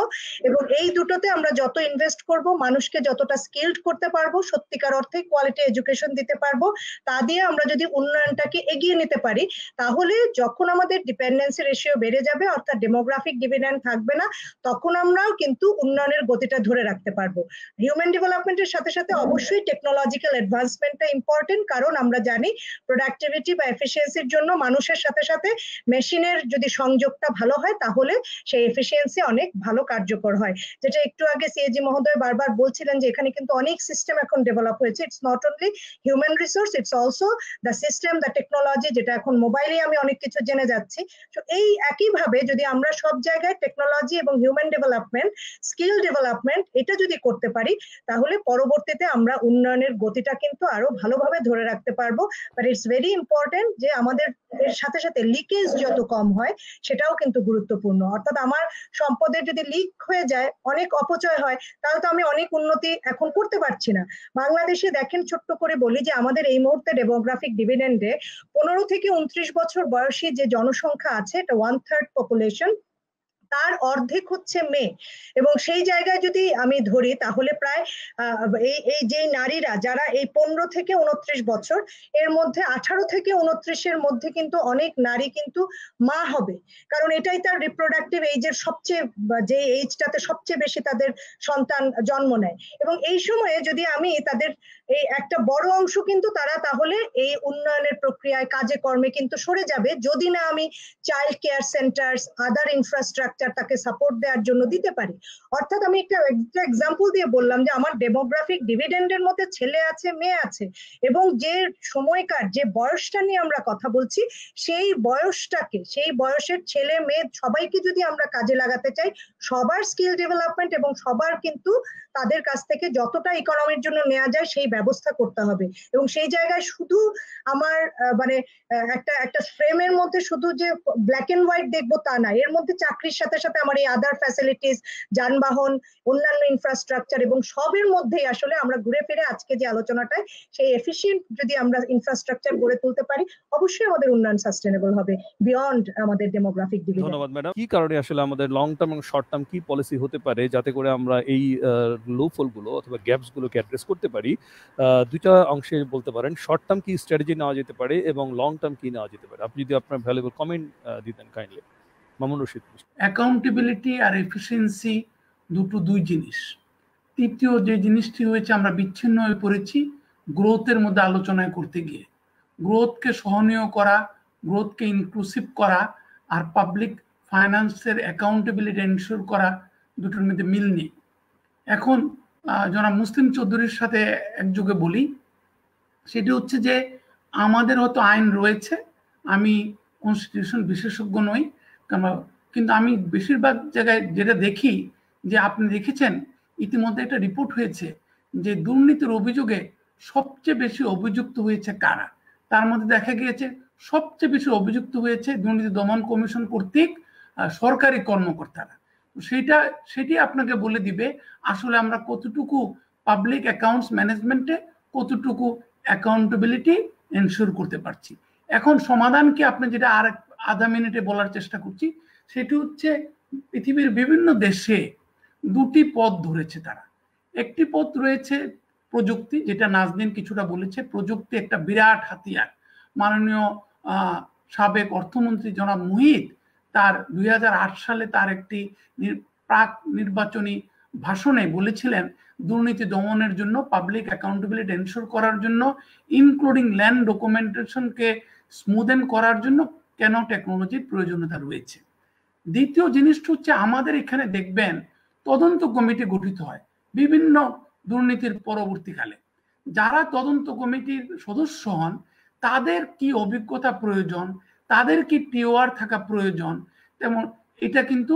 এবং এই দুটোতে আমরা যত ইনভেস্ট করব, মানুষকে যতটা স্কিলড করতে পারবো, সত্যিকার অর্থে কোয়ালিটি এডুকেশন দিতে পারবো, তা দিয়ে আমরা যদি উন্নয়নটাকে এগিয়ে নিতে পারি, তাহলে যখন আমাদের ডিপেন্ডেন্সি রেশিও বেড়ে যাবে অর্থাৎ ডেমোগ্রাফিক ডিভিডেন্ড থাকবে না, তখন আমরাও কিন্তু উন্নয়নের গতিটা ধরে রাখতে পারবো। হিউম্যান ডেভেলপমেন্টের সাথে সাথে অবশ্যই টেকনোলজিক্যাল অ্যাডভান্সমেন্টটা ইম্পর্টেন্ট, কারণ আমরা জানি প্রোডাক্টিভিটি বা এফিসিয়েন্সির জন্য মানুষের সাথে সাথে মেশিনের যদি সংযোগটা ভালো হয় তাহলে সেই এফিসিয়েন্সি অনেক ভালো কার্যকর হয়। যেটা একটু আগে সিএজি মহোদয় বারবার বলছিলেন যে এখানে কিন্তু অনেক সিস্টেম এখন ডেভেলপ হয়েছে, it's not only human resource, it's also the system, the technology, যেটা এখন মোবাইলে আমি অনেক কিছু জেনে যাচ্ছি। তো এই একইভাবে যদি আমরা সব জায়গায় টেকনোলজি এবং হিউম্যান ডেভেলপমেন্ট, স্কিল ডেভেলপমেন্ট এটা যদি করতে পারি, তাহলে পরবর্তীতে আমরা উন্নয়নের গতিটা কিন্তু আরো ভালোভাবে ধরে রাখতে পারবো। বাট ইটস ভেরি ইম্পর্টেন্ট যে আমাদের এর সাথে সাথে লিকেজ যত কম হয় সেটাও কিন্তু গুরুত্বপূর্ণ। অর্থাৎ আমার সম্পদের যদি লিক হয়ে যায়, অনেক অপচয় হয়, তাহলে তো আমি অনেক উন্নতি এখন করতে পারছি না। বাংলাদেশে দেখেন, ছোট্ট করে বলি যে আমাদের এই মুহূর্তে ডেমোগ্রাফিক ডিভিডেন্ডে 15 থেকে 29 বছর বয়সী যে জনসংখ্যা আছে, এটা 1/3 পপুলেশন, তার অর্ধেক হচ্ছে মেয়ে, এবং সেই জায়গায় যদি আমি ধরি তাহলে প্রায় এই যে নারীরা যারা এই 15 থেকে 29 বছর, এর মধ্যে 18 থেকে 29-এর মধ্যে কিন্তু অনেক নারী কিন্তু মা হবে, কারণ এটাই তার রিপ্রোডাক্টিভ এইজের সবচেয়ে, যে এইজটাতে সবচেয়ে বেশি তাদের সন্তান জন্ম নেয়। এবং এই সময়ে যদি আমি তাদের এই একটা বড় অংশ কিন্তু তারা তাহলে এই উন্নয়নের প্রক্রিয়ায় কাজে কর্মে কিন্তু সরে যাবে, যদি না আমি চাইল্ড কেয়ার সেন্টার্স, আদার ইনফ্রাস্ট্রাকচার তাকে সাপোর্ট দেওয়ার জন্য দিতে পারি। অর্থাৎ আমি একটা এক্সাম্পল দিয়ে বললাম যে আমার ডেমোগ্রাফিক ডিভিডেন্ডের মধ্যে ছেলে আছে, মেয়ে আছে, এবং যে সময়কার যে বয়সটা নিয়ে আমরা কথা বলছি, সেই বয়সটাকে, সেই বয়সের ছেলে মেয়ে সবাইকে যদি আমরা কাজে লাগাতে চাই, সবার স্কিল ডেভেলপমেন্ট এবং সবার কিন্তু তাদের কাছ থেকে যতটা ইকোনমির জন্য নেওয়া যায় সেই ব্যবস্থা করতে হবে। এবং সেই জায়গায় শুধু আমার মানে একটা ফ্রেমের মধ্যে শুধু যে ব্ল্যাক এন্ড হোয়াইট দেখবো তা না, এর মধ্যে চাকরির সাথে সাথে আমার এই আদার ফ্যাসিলিটিস, যানবাহন, অন্যান্য ইনফ্রাস্ট্রাকচার এবং সবের মধ্যেই আসলে আমরা ঘুরে ফিরে আজকে যে আলোচনাটায় সেই এফিশিয়েন্ট যদি আমরা ইনফ্রাস্ট্রাকচার গড়ে তুলতে পারি, অবশ্যই আমাদের উন্নয়ন সাস্টেনেবল হবে বিয়ন্ড আমাদের ডেমোগ্রাফিক ডিভিডেন্ড।
ধন্যবাদ ম্যাডাম। কি কারণে আসলে আমাদের লং টার্ম এবং শর্ট টার্ম কি পলিসি হতে পারে যাতে করে আমরা এই লুপহোল গুলো অথবা গ্যাপস গুলোকে অ্যাড্রেস করতে পারি? দুইটা অংশে বলতে পারেন, শর্ট টার্ম কি স্ট্র্যাটেজি নেওয়া যেতে পারে এবং লং টার্ম কি নেওয়া যেতে পারে? আপনি যদি আপনার ভ্যালুয়েবল কমেন্ট দিতেন কাইন্ডলি। মামুন রশিদ।
অ্যাকাউন্টেবিলিটি আর এফিসিয়েন্সি দুই জিনিস। তৃতীয় যে জিনিসটি হয়েছে, আমরা বিচ্ছিন্ন হয়ে পড়েছি গ্রোথের মধ্যে আলোচনায় করতে গিয়ে। গ্রোথকে সহনীয় করা, গ্রোথকে ইনক্লুসিভ করা আর পাবলিক ফাইন্যান্সের অ্যাকাউন্টেবিলিটি এনশিওর করা, দুটোর মধ্যে মিল নেই। এখন জনাব মুসলিম চৌধুরীর সাথে একযোগে বলি, সেটি হচ্ছে যে আমাদের হয়তো আইন রয়েছে, আমি কনস্টিটিউশন বিশেষজ্ঞ নই, কিন্তু আমি বেশিরভাগ জায়গায় যেটা দেখি, যে আপনি দেখেছেন ইতিমধ্যে একটা রিপোর্ট হয়েছে যে দুর্নীতির অভিযোগে সবচেয়ে বেশি অভিযুক্ত হয়েছে কারা। তার মধ্যে দেখা গিয়েছে সবচেয়ে বেশি অভিযুক্ত হয়েছে দুর্নীতি দমন কমিশন কর্তৃক সরকারি কর্মকর্তারা। সেটি আপনাকে বলে দিবে আসলে আমরা কতটুকু পাবলিক অ্যাকাউন্টস ম্যানেজমেন্টে কতটুকু অ্যাকাউন্টেবিলিটি এনশিওর করতে পারছি। এখন সমাধান কি, আপনি যেটা আর আধা মিনিটে বলার চেষ্টা করছি, সেটি হচ্ছে পৃথিবীর বিভিন্ন দেশে দুটি পথ ধরেছে তারা। একটি পথ রয়েছে প্রযুক্তি, যেটা নাজনীন কিছুটা বলেছে, প্রযুক্তি একটা বিরাট হাতিয়ার। মাননীয় সাবেক অর্থমন্ত্রী জনাব মুহিত তার 2008 সালে তার একটি প্রাক নির্বাচনী ভাষণে বলেছিলেন দুর্নীতি দমনের জন্য, পাবলিক অ্যাকাউন্টেবিলিটি এনশিওর করার জন্য, ইনক্লুডিং ল্যান্ড ডকুমেন্টেশনকে স্মুদেন করার জন্য কেন টেকনোলজির প্রয়োজনীয়তা রয়েছে। দ্বিতীয় জিনিসটা হচ্ছে আমাদের এখানে দেখবেন তদন্ত কমিটি গঠিত হয় বিভিন্ন দুর্নীতির পরবর্তীকালে। যারা তদন্ত কমিটির সদস্য হন তাদের কি অভিজ্ঞতা প্রয়োজন, তাদের কি টিওআর থাকা প্রয়োজন, তেমন এটা কিন্তু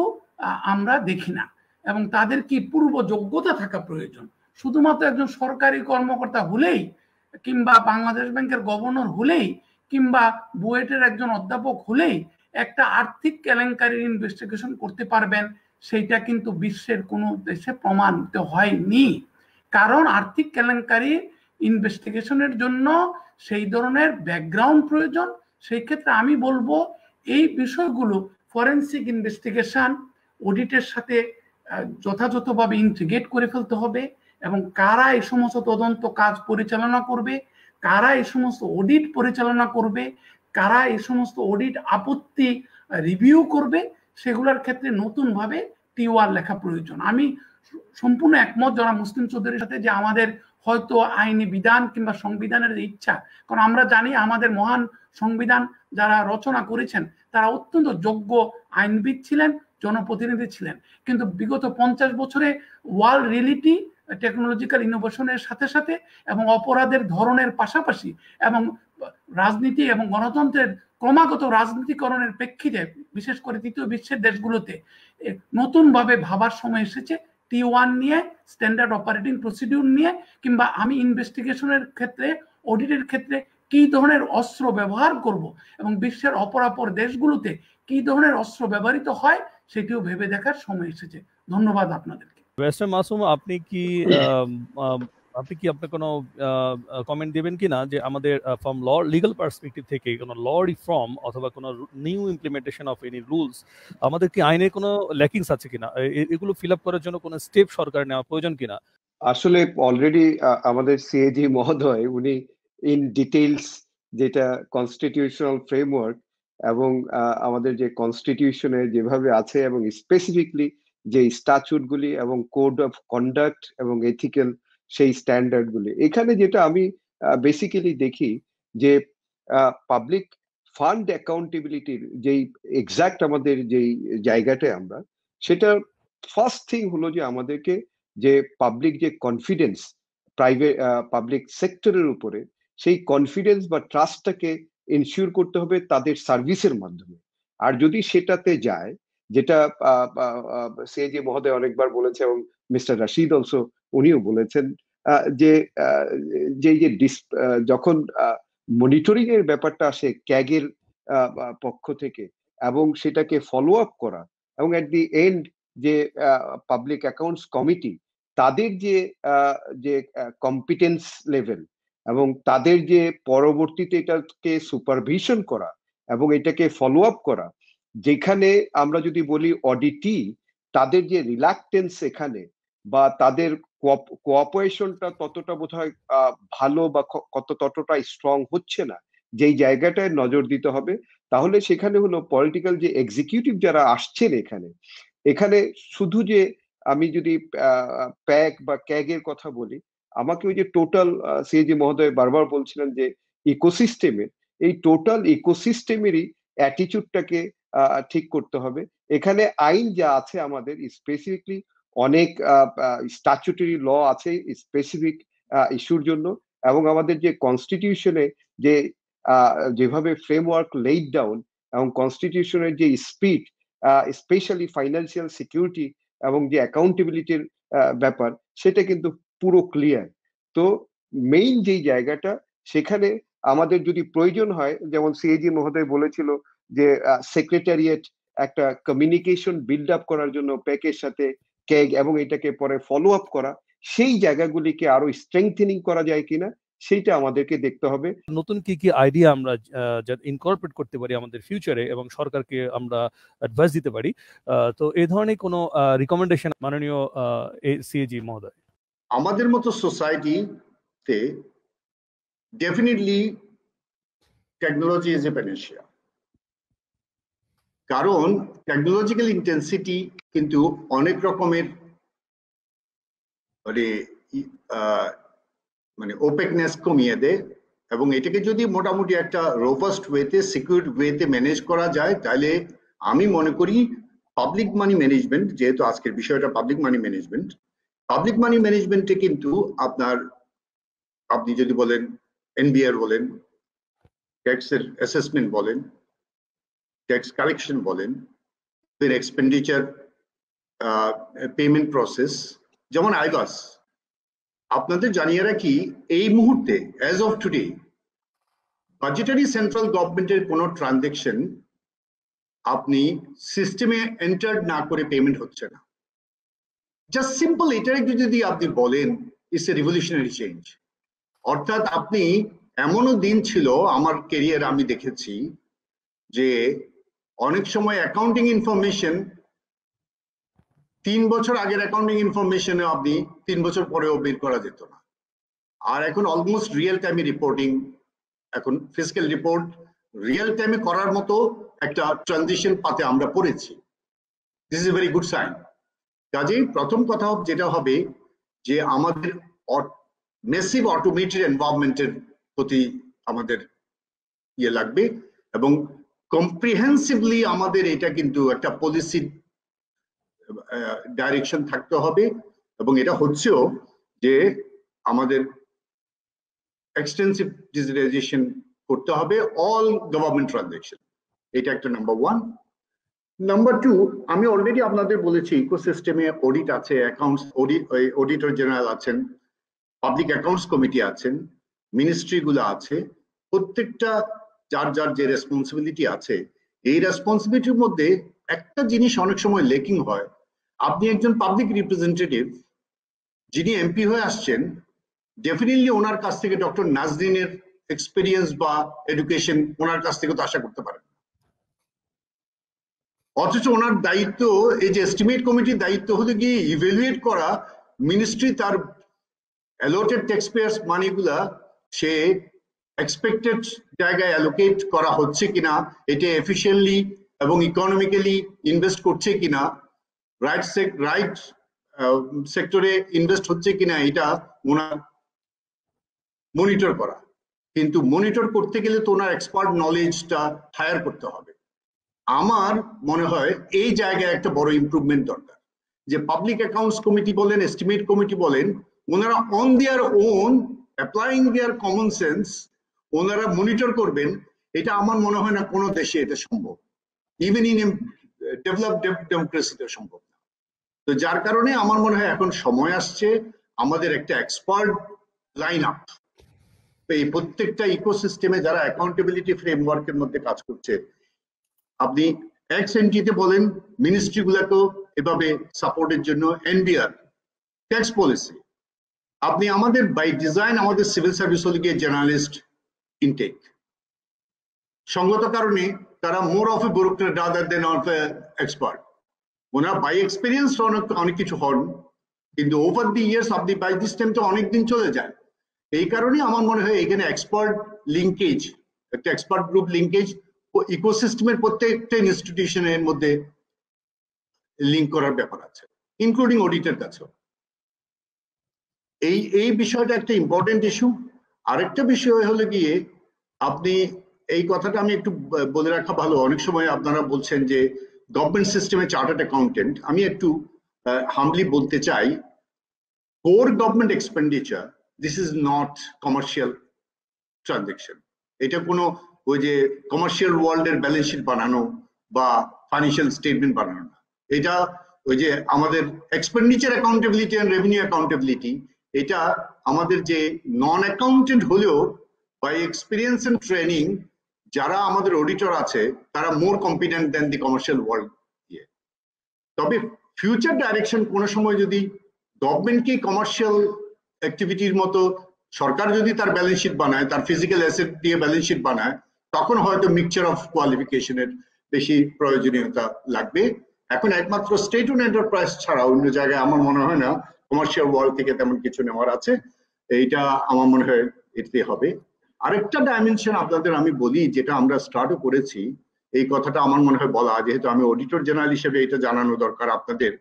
আমরা দেখি না। এবং তাদের কি পূর্ব যোগ্যতা থাকা প্রয়োজন। শুধুমাত্র একজন সরকারি কর্মকর্তা হলেই, কিংবা বাংলাদেশ ব্যাংকের গভর্নর হলেই, কিংবা বুয়েটের একজন অধ্যাপক হলেই একটা আর্থিক কেলেঙ্কারির ইনভেস্টিগেশন করতে পারবেন, সেইটা কিন্তু বিশ্বের কোনো দেশে প্রমাণিত হয়নি। কারণ আর্থিক কেলেঙ্কারি ইনভেস্টিগেশনের জন্য সেই ধরনের ব্যাকগ্রাউন্ড প্রয়োজন। সেই ক্ষেত্রে আমি বলবো এই বিষয়গুলো ফরেনসিক ইনভেস্টিগেশন অডিটের সাথে যথাযথভাবে ইন্টিগ্রেট করে ফেলতে হবে। এবং কারা এই সমস্ত তদন্ত কাজ পরিচালনা করবে, কারা এই সমস্ত অডিট পরিচালনা করবে, কারা এই সমস্ত অডিট আপত্তি রিভিউ করবে, সেগুলোর ক্ষেত্রে নতুনভাবে টিওআর লেখা প্রয়োজন। আমি সম্পূর্ণ একমত জনাব মুসলিম চৌধুরীর সাথে যে আমাদের হয়তো আইনি বিধান কিংবা সংবিধানের ইচ্ছা, কারণ আমরা জানি আমাদের মহান সংবিধান যারা রচনা করেছেন তারা অত্যন্ত যোগ্য আইনবিদ ছিলেন, জনপ্রতিনিধি ছিলেন, কিন্তু বিগত 50 বছরে ওয়ার্ল্ড রিয়েলিটি, টেকনোলজিক্যাল ইনোভেশনের সাথে সাথে এবং অপরাধের ধরনের পাশাপাশি এবং রাজনীতি এবং গণতন্ত্রের ক্রমাগত রাজনীতিকরণের প্রেক্ষিতে, বিশেষ করে তৃতীয় বিশ্বের দেশগুলোতে নতুনভাবে ভাবার সময় এসেছে T1 নিয়ে, স্ট্যান্ডার্ড অপারেটিং প্রসিডিউর নিয়ে, কিংবা আমি ইনভেস্টিগেশনের ক্ষেত্রে, অডিটের ক্ষেত্রে কি ধরনের অস্ত্র ব্যবহার করব এবং বিশ্বের অপরাপর দেশগুলোতে কি ধরনের অস্ত্র ব্যবহৃত হয় সেটিও ভেবে দেখার সময় এসেছে। ধন্যবাদ আপনাদেরকে।
ব্যারিস্টার মাসুম, আপনি কি আপনার কোনো কমেন্ট দেবেন কিনা যে আমাদের ফ্রম ল লিগাল পার্সপেক্টিভ থেকে কোনো ল রিফর্ম অথবা কোনো new implementation of any rules, আমাদের কি আইনের কোনো ল্যাকিংস আছে কিনা, এগুলো ফিল আপ করার জন্য কোনো স্টেপ সরকার নেওয়া প্রয়োজন কিনা?
আসলে অলরেডি আমাদের সিএজি মহোদয় উনি ইন ডিটেইলস যেটা কনস্টিটিউশনাল ফ্রেমওয়ার্ক এবং আমাদের যে কনস্টিটিউশনে যেভাবে আছে এবং স্পেসিফিকলি যে স্ট্যাচুটগুলি এবং কোড অফ কন্ডাক্ট এবং এথিক্যাল সেই স্ট্যান্ডার্ডগুলি, এখানে যেটা আমি বেসিক্যালি দেখি যে পাবলিক ফান্ড অ্যাকাউন্টেবিলিটির যেই এক্সাক্ট আমাদের যেই জায়গাটায় আমরা, সেটা ফার্স্ট থিং হলো যে আমাদেরকে যে পাবলিক যে কনফিডেন্স প্রাইভেট পাবলিক সেক্টরের উপরে, সেই কনফিডেন্স বা ট্রাস্টটাকে এনশিওর করতে হবে তাদের সার্ভিসের মাধ্যমে। আর যদি সেটাতে যায়, যেটা সিএজি মহোদয় অনেকবার বলেছে এবং মিস্টার রাশিদ অলসো উনিও বলেছেন, যে যখন মনিটরিং এর ব্যাপারটা আসে ক্যাগের পক্ষ থেকে এবং সেটাকে ফলো আপ করা, এবং এট দি এন্ড যে পাবলিক অ্যাকাউন্টস কমিটি তাদের যে কম্পিটেন্স লেভেল এবং তাদের যে পরবর্তীতে এটাকে সুপারভিশন করা এবং এটাকে ফলো আপ করা, যেখানে আমরা যদি বলি অডিটি তাদের যে রিল্যাক্টেন্স এখানে বা তাদের কোঅপারেশনটা ততটা বোধহয় ভালো বা ততটা স্ট্রং হচ্ছে না, যেই জায়গাটায় নজর দিতে হবে। তাহলে সেখানে হলো পলিটিক্যাল যে এক্সিকিউটিভ যারা আসছেন এখানে, এখানে শুধু যে আমি যদি প্যাক বা ক্যাগের কথা বলি, আমাকে ওই যে টোটাল সিএজি মহোদয় বারবার বলছিলেন যে ইকোসিস্টেমের, এই টোটাল ইকোসিস্টেমেরই অ্যাটিচিউডটাকে ঠিক করতে হবে। এখানে আইন যা আছে আমাদের স্পেসিফিকলি অনেক স্ট্যাচুটরি ল আছে স্পেসিফিক ইস্যুর জন্য, এবং আমাদের যে কনস্টিটিউশনে যে যেভাবে ফ্রেমওয়ার্ক লেইড ডাউন এবং কনস্টিটিউশনের যে স্পিড, স্পেশালি ফাইন্যান্সিয়াল সিকিউরিটি এবং যে অ্যাকাউন্টেবিলিটির ব্যাপার, সেটা কিন্তু পুরো ক্লিয়ার। তো মেইন যেই জায়গাটা, সেখানে আমাদের যদি প্রয়োজন হয়, যেমন সিএজি মহোদয় বলেছিল যে সেক্রেটারিয়েট একটা কমিউনিকেশন বিল্ড আপ করার জন্য প্যাকের সাথে ক্যাগ এবং এটাকে পরে ফলো আপ করা, সেই জায়গাগুলিকে আরো স্ট্রেংথেনিং করা যায় কিনা সেইটা আমাদেরকে দেখতে হবে।
নতুন কি কি আইডিয়া আমরা ইনকর্পোরেট করতে পারি আমাদের ফিউচারে এবং সরকারকে আমরা অ্যাডভাইস দিতে পারি, তো এই ধরনের কোনো রিকমেন্ডেশন মাননীয় সিএজি মহোদয়?
আমাদের মতো সোসাইটিতে ডেফিনেটলি টেকনোলজি ইজ এ প্যানেশিয়া, কারণ টেকনোলজিক্যাল ইন্টেন্সিটি কিন্তু অনেক রকমের মানে ওপেকনেস কমিয়ে দেয়, এবং এটাকে যদি মোটামুটি একটা রোবাস্ট ওয়েতে সিকিউর ওয়েতে ম্যানেজ করা যায়, তাহলে আমি মনে করি পাবলিক মানি ম্যানেজমেন্ট, যেহেতু আজকের বিষয়টা পাবলিক মানি ম্যানেজমেন্টে কিন্তু আপনি যদি বলেন এনবিআর বলেন, ট্যাক্সের অ্যাসেসমেন্ট বলেন, ট্যাক্স কালেকশন বলেন, এক্সপেন্ডিচার পেমেন্ট প্রসেস, যেমন আইগাস, আপনাদের জানিয়ে রাখি এই মুহূর্তে as of today budgetary central গভর্নমেন্টের কোনো ট্রানজেকশন আপনি সিস্টেমে এন্টার না করে পেমেন্ট হচ্ছে না। জাস্ট সিম্পল এটার যদি আপনি বলেন, ইটস এ রিভলিউশনারি চেঞ্জ। অর্থাৎ আপনি, এমনও দিন ছিল আমার ক্যারিয়ার আমি দেখেছি যে অনেক সময় অ্যাকাউন্টিং ইনফরমেশন 3 বছর আগের অ্যাকাউন্টিং ইনফরমেশনে আপনি 3 বছর পরেও বের করা যেত না। আর এখন অলমোস্ট রিয়েল টাইমে রিপোর্টিং, এখন ফিজিক্যাল রিপোর্ট রিয়েল টাইমে করার মতো একটা ট্রানজিশন পাতে আমরা পড়েছি। This is a very good sign. কাজেই প্রথম কথা যেটা হবে যে আমাদের মেসিভ অটোমেটেড এনভায়রনমেন্টের প্রতি আমাদের ইয়ে লাগবে, এবং কম্প্রিহেন্সিভলি আমাদের এটা কিন্তু একটা পলিসি ডাইরেকশন থাকতে হবে, এবং এটা হচ্ছেও যে আমাদের এক্সটেন্সিভ ডিজিটাইজেশন করতে হবে অল গভর্নমেন্ট ট্রানজাকশন। এটা একটা নাম্বার 1। নাম্বার 2, আমি অলরেডি আপনাদের বলেছি ইকোসিস্টেমে অডিট আছে, অ্যাকাউন্টস অডিটর জেনারেল আছেন, পাবলিক অ্যাকাউন্টস কমিটি আছেন, মিনিস্ট্রি গুলো আছে, প্রত্যেকটা যার যার যে রেসপন্সিবিলিটি আছে। এই রেসপন্সিবিলিটির মধ্যে একটা জিনিস অনেক সময় লেকিং হয়। আপনি একজন পাবলিক রিপ্রেজেন্টেটিভ যিনি এমপি হয়ে আসছেন, ডেফিনেটলি ওনার কাছ থেকে ডক্টর নাজরিনের এক্সপিরিয়েন্স বা এডুকেশন ওনার কাছ থেকে তো আশা করতে পারেন, অথচ ওনার দায়িত্ব, এই যে এস্টিমেট কমিটির দায়িত্ব হলো গিয়ে ইভ্যালুয়েট করা মিনিস্ট্রি তার অ্যালোটেড ট্যাক্স পেয়ার্স মানিগুলা সে এক্সপেক্টেড জায়গায় অ্যালোকেট করা হচ্ছে কিনা, এটা এফিশিয়েন্টলি এবং ইকোনমিক্যালি ইনভেস্ট করছে কিনা, রাইট সেক্টরে ইনভেস্ট হচ্ছে কিনা, এটা ওনার মনিটর করা। কিন্তু মনিটর করতে গেলে তো ওনার এক্সপার্ট নলেজটা হায়ার করতে হবে। আমার মনে হয় এই জায়গায় একটা বড় ইমপ্রুভমেন্ট দরকার, যে পাবলিক অ্যাকাউন্টস কমিটি বলেন, এস্টিমেট কমিটি বলেন, ওনারা on their own applying their common sense ওনারা মনিটর করবেন। এটা আমার মনে হয় না কোনো দেশে এটা সম্ভব, ইভেন ইন ডেভেলপড ডেমোক্রেসিতে সম্ভব না। তো যার কারণে আমার মনে হয় এখন সময় আসছে আমাদের একটা এক্সপার্ট লাইন আপ, এই প্রত্যেকটা ইকোসিস্টেমে যারা অ্যাকাউন্টেবিলিটি ফ্রেমওয়ার্কের মধ্যে কাজ করছে, আপনি এক্স এনটিতে বলেন, মিনিস্ট্রি গুলাকেও এভাবে সাপোর্টের জন্য এনবিআর, ট্যাক্স পলিসি, আপনি আমাদের বাই ডিজাইন আমাদের সিভিল সার্ভিস হল গিয়ে জার্নালিস্ট ইনটেক, সঙ্গত কারণে তারা more of A bureaucrat rather than of A expert. ওনারা বাই এক্সপিরিয়েন্স অনেক কিছু হন, কিন্তু ওভার দি ইয়ার্স আপনি বাই দিস টাইম তো অনেকদিন চলে যায়। এই কারণে আমার মনে হয় এখানে এক্সপার্ট লিঙ্কেজ, একটা এক্সপার্ট গ্রুপ লিঙ্কেজ ইকোসিস্টেমের প্রত্যেকটা ইনস্টিটিউশনের মধ্যে লিঙ্ক করার ব্যাপার আছে, ইনক্লুডিং অডিটের কাছেও। এই বিষয়টা একটা ইম্পর্টেন্ট ইস্যু। আরেকটা বিষয় হলো গিয়ে, আপনি এই কথাটা আমি একটু বলে রাখা ভালো, অনেক সময় আপনারা বলছেন যে গভর্নমেন্ট সিস্টেমে চার্টার্ড অ্যাকাউন্টেন্ট, আমি একটু হামলি বলতে চাই, core government expenditure this is not commercial transaction. এটা কোনো ওই যে কমার্শিয়াল ওয়ার্ল্ডের ব্যালেন্স শিট বানানো বা ফাইন্যান্সিয়াল স্টেটমেন্ট বানানো না। এটা ওই যে আমাদের expenditure accountability and revenue accountability, এটা আমাদের যে নন অ্যাকাউন্টেন্ট হলেও বাই এক্সপিরিয়েন্স এন্ড ট্রেনিং যারা আমাদের অডিটর আছে তারা more competent than the commercial world. তবে ফিউচার ডাইরেকশন কোনো সময় যদি গভর্নমেন্টকে কমার্শিয়াল অ্যাক্টিভিটির মতো সরকার যদি তার ব্যালেন্স শিট বানায়, তার ফিজিক্যাল অ্যাসেট দিয়ে ব্যালেন্স শিট বানায়, তখন হয়তো মিক্সচার অফ কোয়ালিফিকেশনের বেশি প্রয়োজনীয়তা লাগবে। এখন একমাত্র স্টেট ওন এন্টারপ্রাইজ ছাড়া অন্য জায়গায় আমার মনে হয় না কমার্শিয়াল ওয়ার্ল্ড থেকে তেমন কিছু নেওয়ার আছে। এইটা আমার মনে হয় এতে হবে। আরেকটা ডাইমেনশন আপনাদের আমি বলি, যেটা আমরা স্টার্টও করেছি, এই কথাটা আমার মনে হয় বলা, যেহেতু আমি অডিটর জেনারেল হিসেবে এটা জানানো দরকার, আপনাদের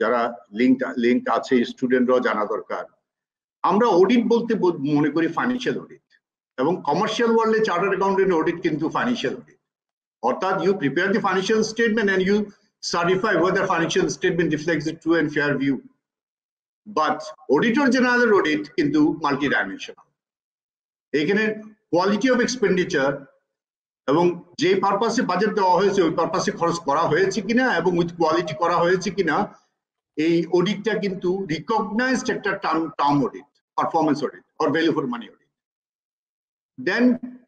যারা লিঙ্ক আছে স্টুডেন্টরাও জানা দরকার। আমরা অডিট বলতে মনে করি ফাইন্যান্সিয়াল অডিট, এবং কমার্শিয়াল ওয়ার্ল্ডে চার্টার্ড অ্যাকাউন্টেন্ট অডিট কিন্তু ফাইন্যান্সিয়াল অডিট। অর্থাৎ you prepare the financial statement and you certify whether financial statement reflects the true and fair view. But auditor general audit কিন্তু মাল্টি ডাইমেনশনাল। এখানে quality of expenditure এবং যে পারপাসে budget দেওয়া হয়েছে ওই পারপাসে খরচ করা হয়েছে কিনা এবং উইথ কোয়ালিটি করা হয়েছে কিনা, এই অডিটটা কিন্তু রিকগনাইজড একটা term audit, performance audit or value for money audit. Then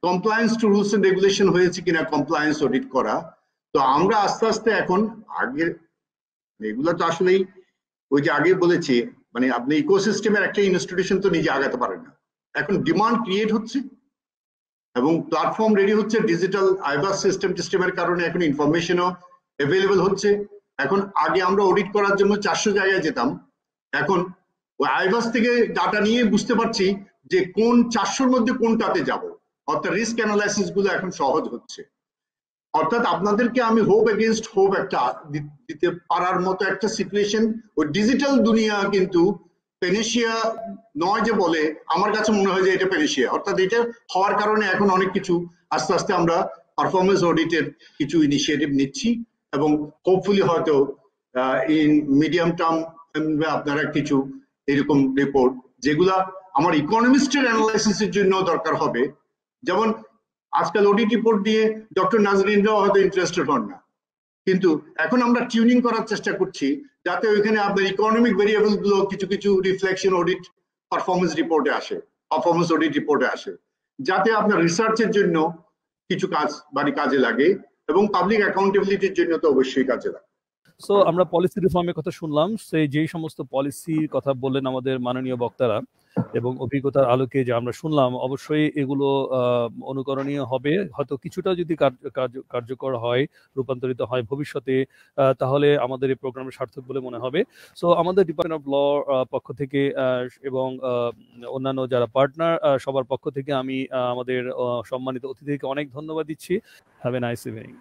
compliance to rules and regulation হয়েছে কিনা কমপ্লায়েন্স অডিট করা। তো আমরা আস্তে আস্তে এখন আগের এগুলো তো আসলেই ওই যে আগে বলেছি, মানে আপনি ইকোসিস্টেমের একটা ইনস্টিটিউশন তো নিজে আগাতে পারেন না। এখন ডিমান্ড ক্রিয়েট হচ্ছে এবং প্ল্যাটফর্ম রেডি হচ্ছে, ডিজিটাল আইভাস সিস্টেমের কারণে এখন ইনফরমেশনও অ্যাভেলেবল হচ্ছে। এখন আগে আমরা অডিট করার জন্য 400 জায়গায় যেতাম, এখন ওই আইভাস থেকে ডাটা নিয়ে বুঝতে পারছি যে কোন 400-র মধ্যে কোনটাতে যাব। অর্থাৎ রিস্ক অ্যানালাইসিস গুলো এখন সহজ হচ্ছে। অর্থাৎ আপনাদেরকে আমি হোপ এগেইনস্ট হোপ একটা দিতে পারার মতো একটা সিচুয়েশন। ওই ডিজিটাল দুনিয়া কিন্তু পেনেশিয়া নয় যে বলে, আমার কাছে মনে হয় যে এটা পেনেশিয়া। অর্থাৎ এটা হওয়ার কারণে এখন অনেক কিছু আস্তে আস্তে আমরা পারফরমেন্স অডিটের কিছু ইনিশিয়েটিভ নিচ্ছি এবং হোপফুলি হয়তো ইন মিডিয়াম টার্ম আপনারা কিছু এরকম রিপোর্ট যেগুলা আমার ইকোনমিস্টের অ্যানালাইসিসের জন্য দরকার হবে। যেমন আজকাল অডিট রিপোর্ট দিয়ে ডক্টর নাজরিনরাও হয়তো ইন্টারেস্টেড হন না, কিন্তু এখন আমরা টিউনিং করার চেষ্টা করছি যাতে ওইখানে আপনার ইকোনমিক ভেরিয়েবল গুলো কিছু কিছু রিফ্লেকশন অডিট পারফরমেন্স রিপোর্টে আসে, পারফরমেন্স অডিট রিপোর্টে আসে, যাতে আপনার রিসার্চের জন্য কিছু কাজে লাগে এবং পাবলিক অ্যাকাউন্টেবিলিটির জন্য তো অবশ্যই কাজে লাগে।
সো আমরা পলিসি রিফর্মের কথা শুনলাম, যেই সমস্ত পলিসির কথা বললেন আমাদের মাননীয় বক্তারা এবং অভিজ্ঞতার আলোকে যে আমরা শুনলাম, অবশ্যই এগুলো অনুকরণীয় হবে। হয়তো কিছুটা যদি কার্যকর হয়, রূপান্তরিত হয় ভবিষ্যতে, তাহলে আমাদের এই প্রোগ্রামের সার্থক বলে মনে হবে। সো আমাদের ডিপার্টমেন্ট অফ ল পক্ষ থেকে এবং অন্যান্য যারা পার্টনার সবার পক্ষ থেকে আমি আমাদের সম্মানিত অতিথিকে অনেক ধন্যবাদ দিচ্ছি। Have a nice evening.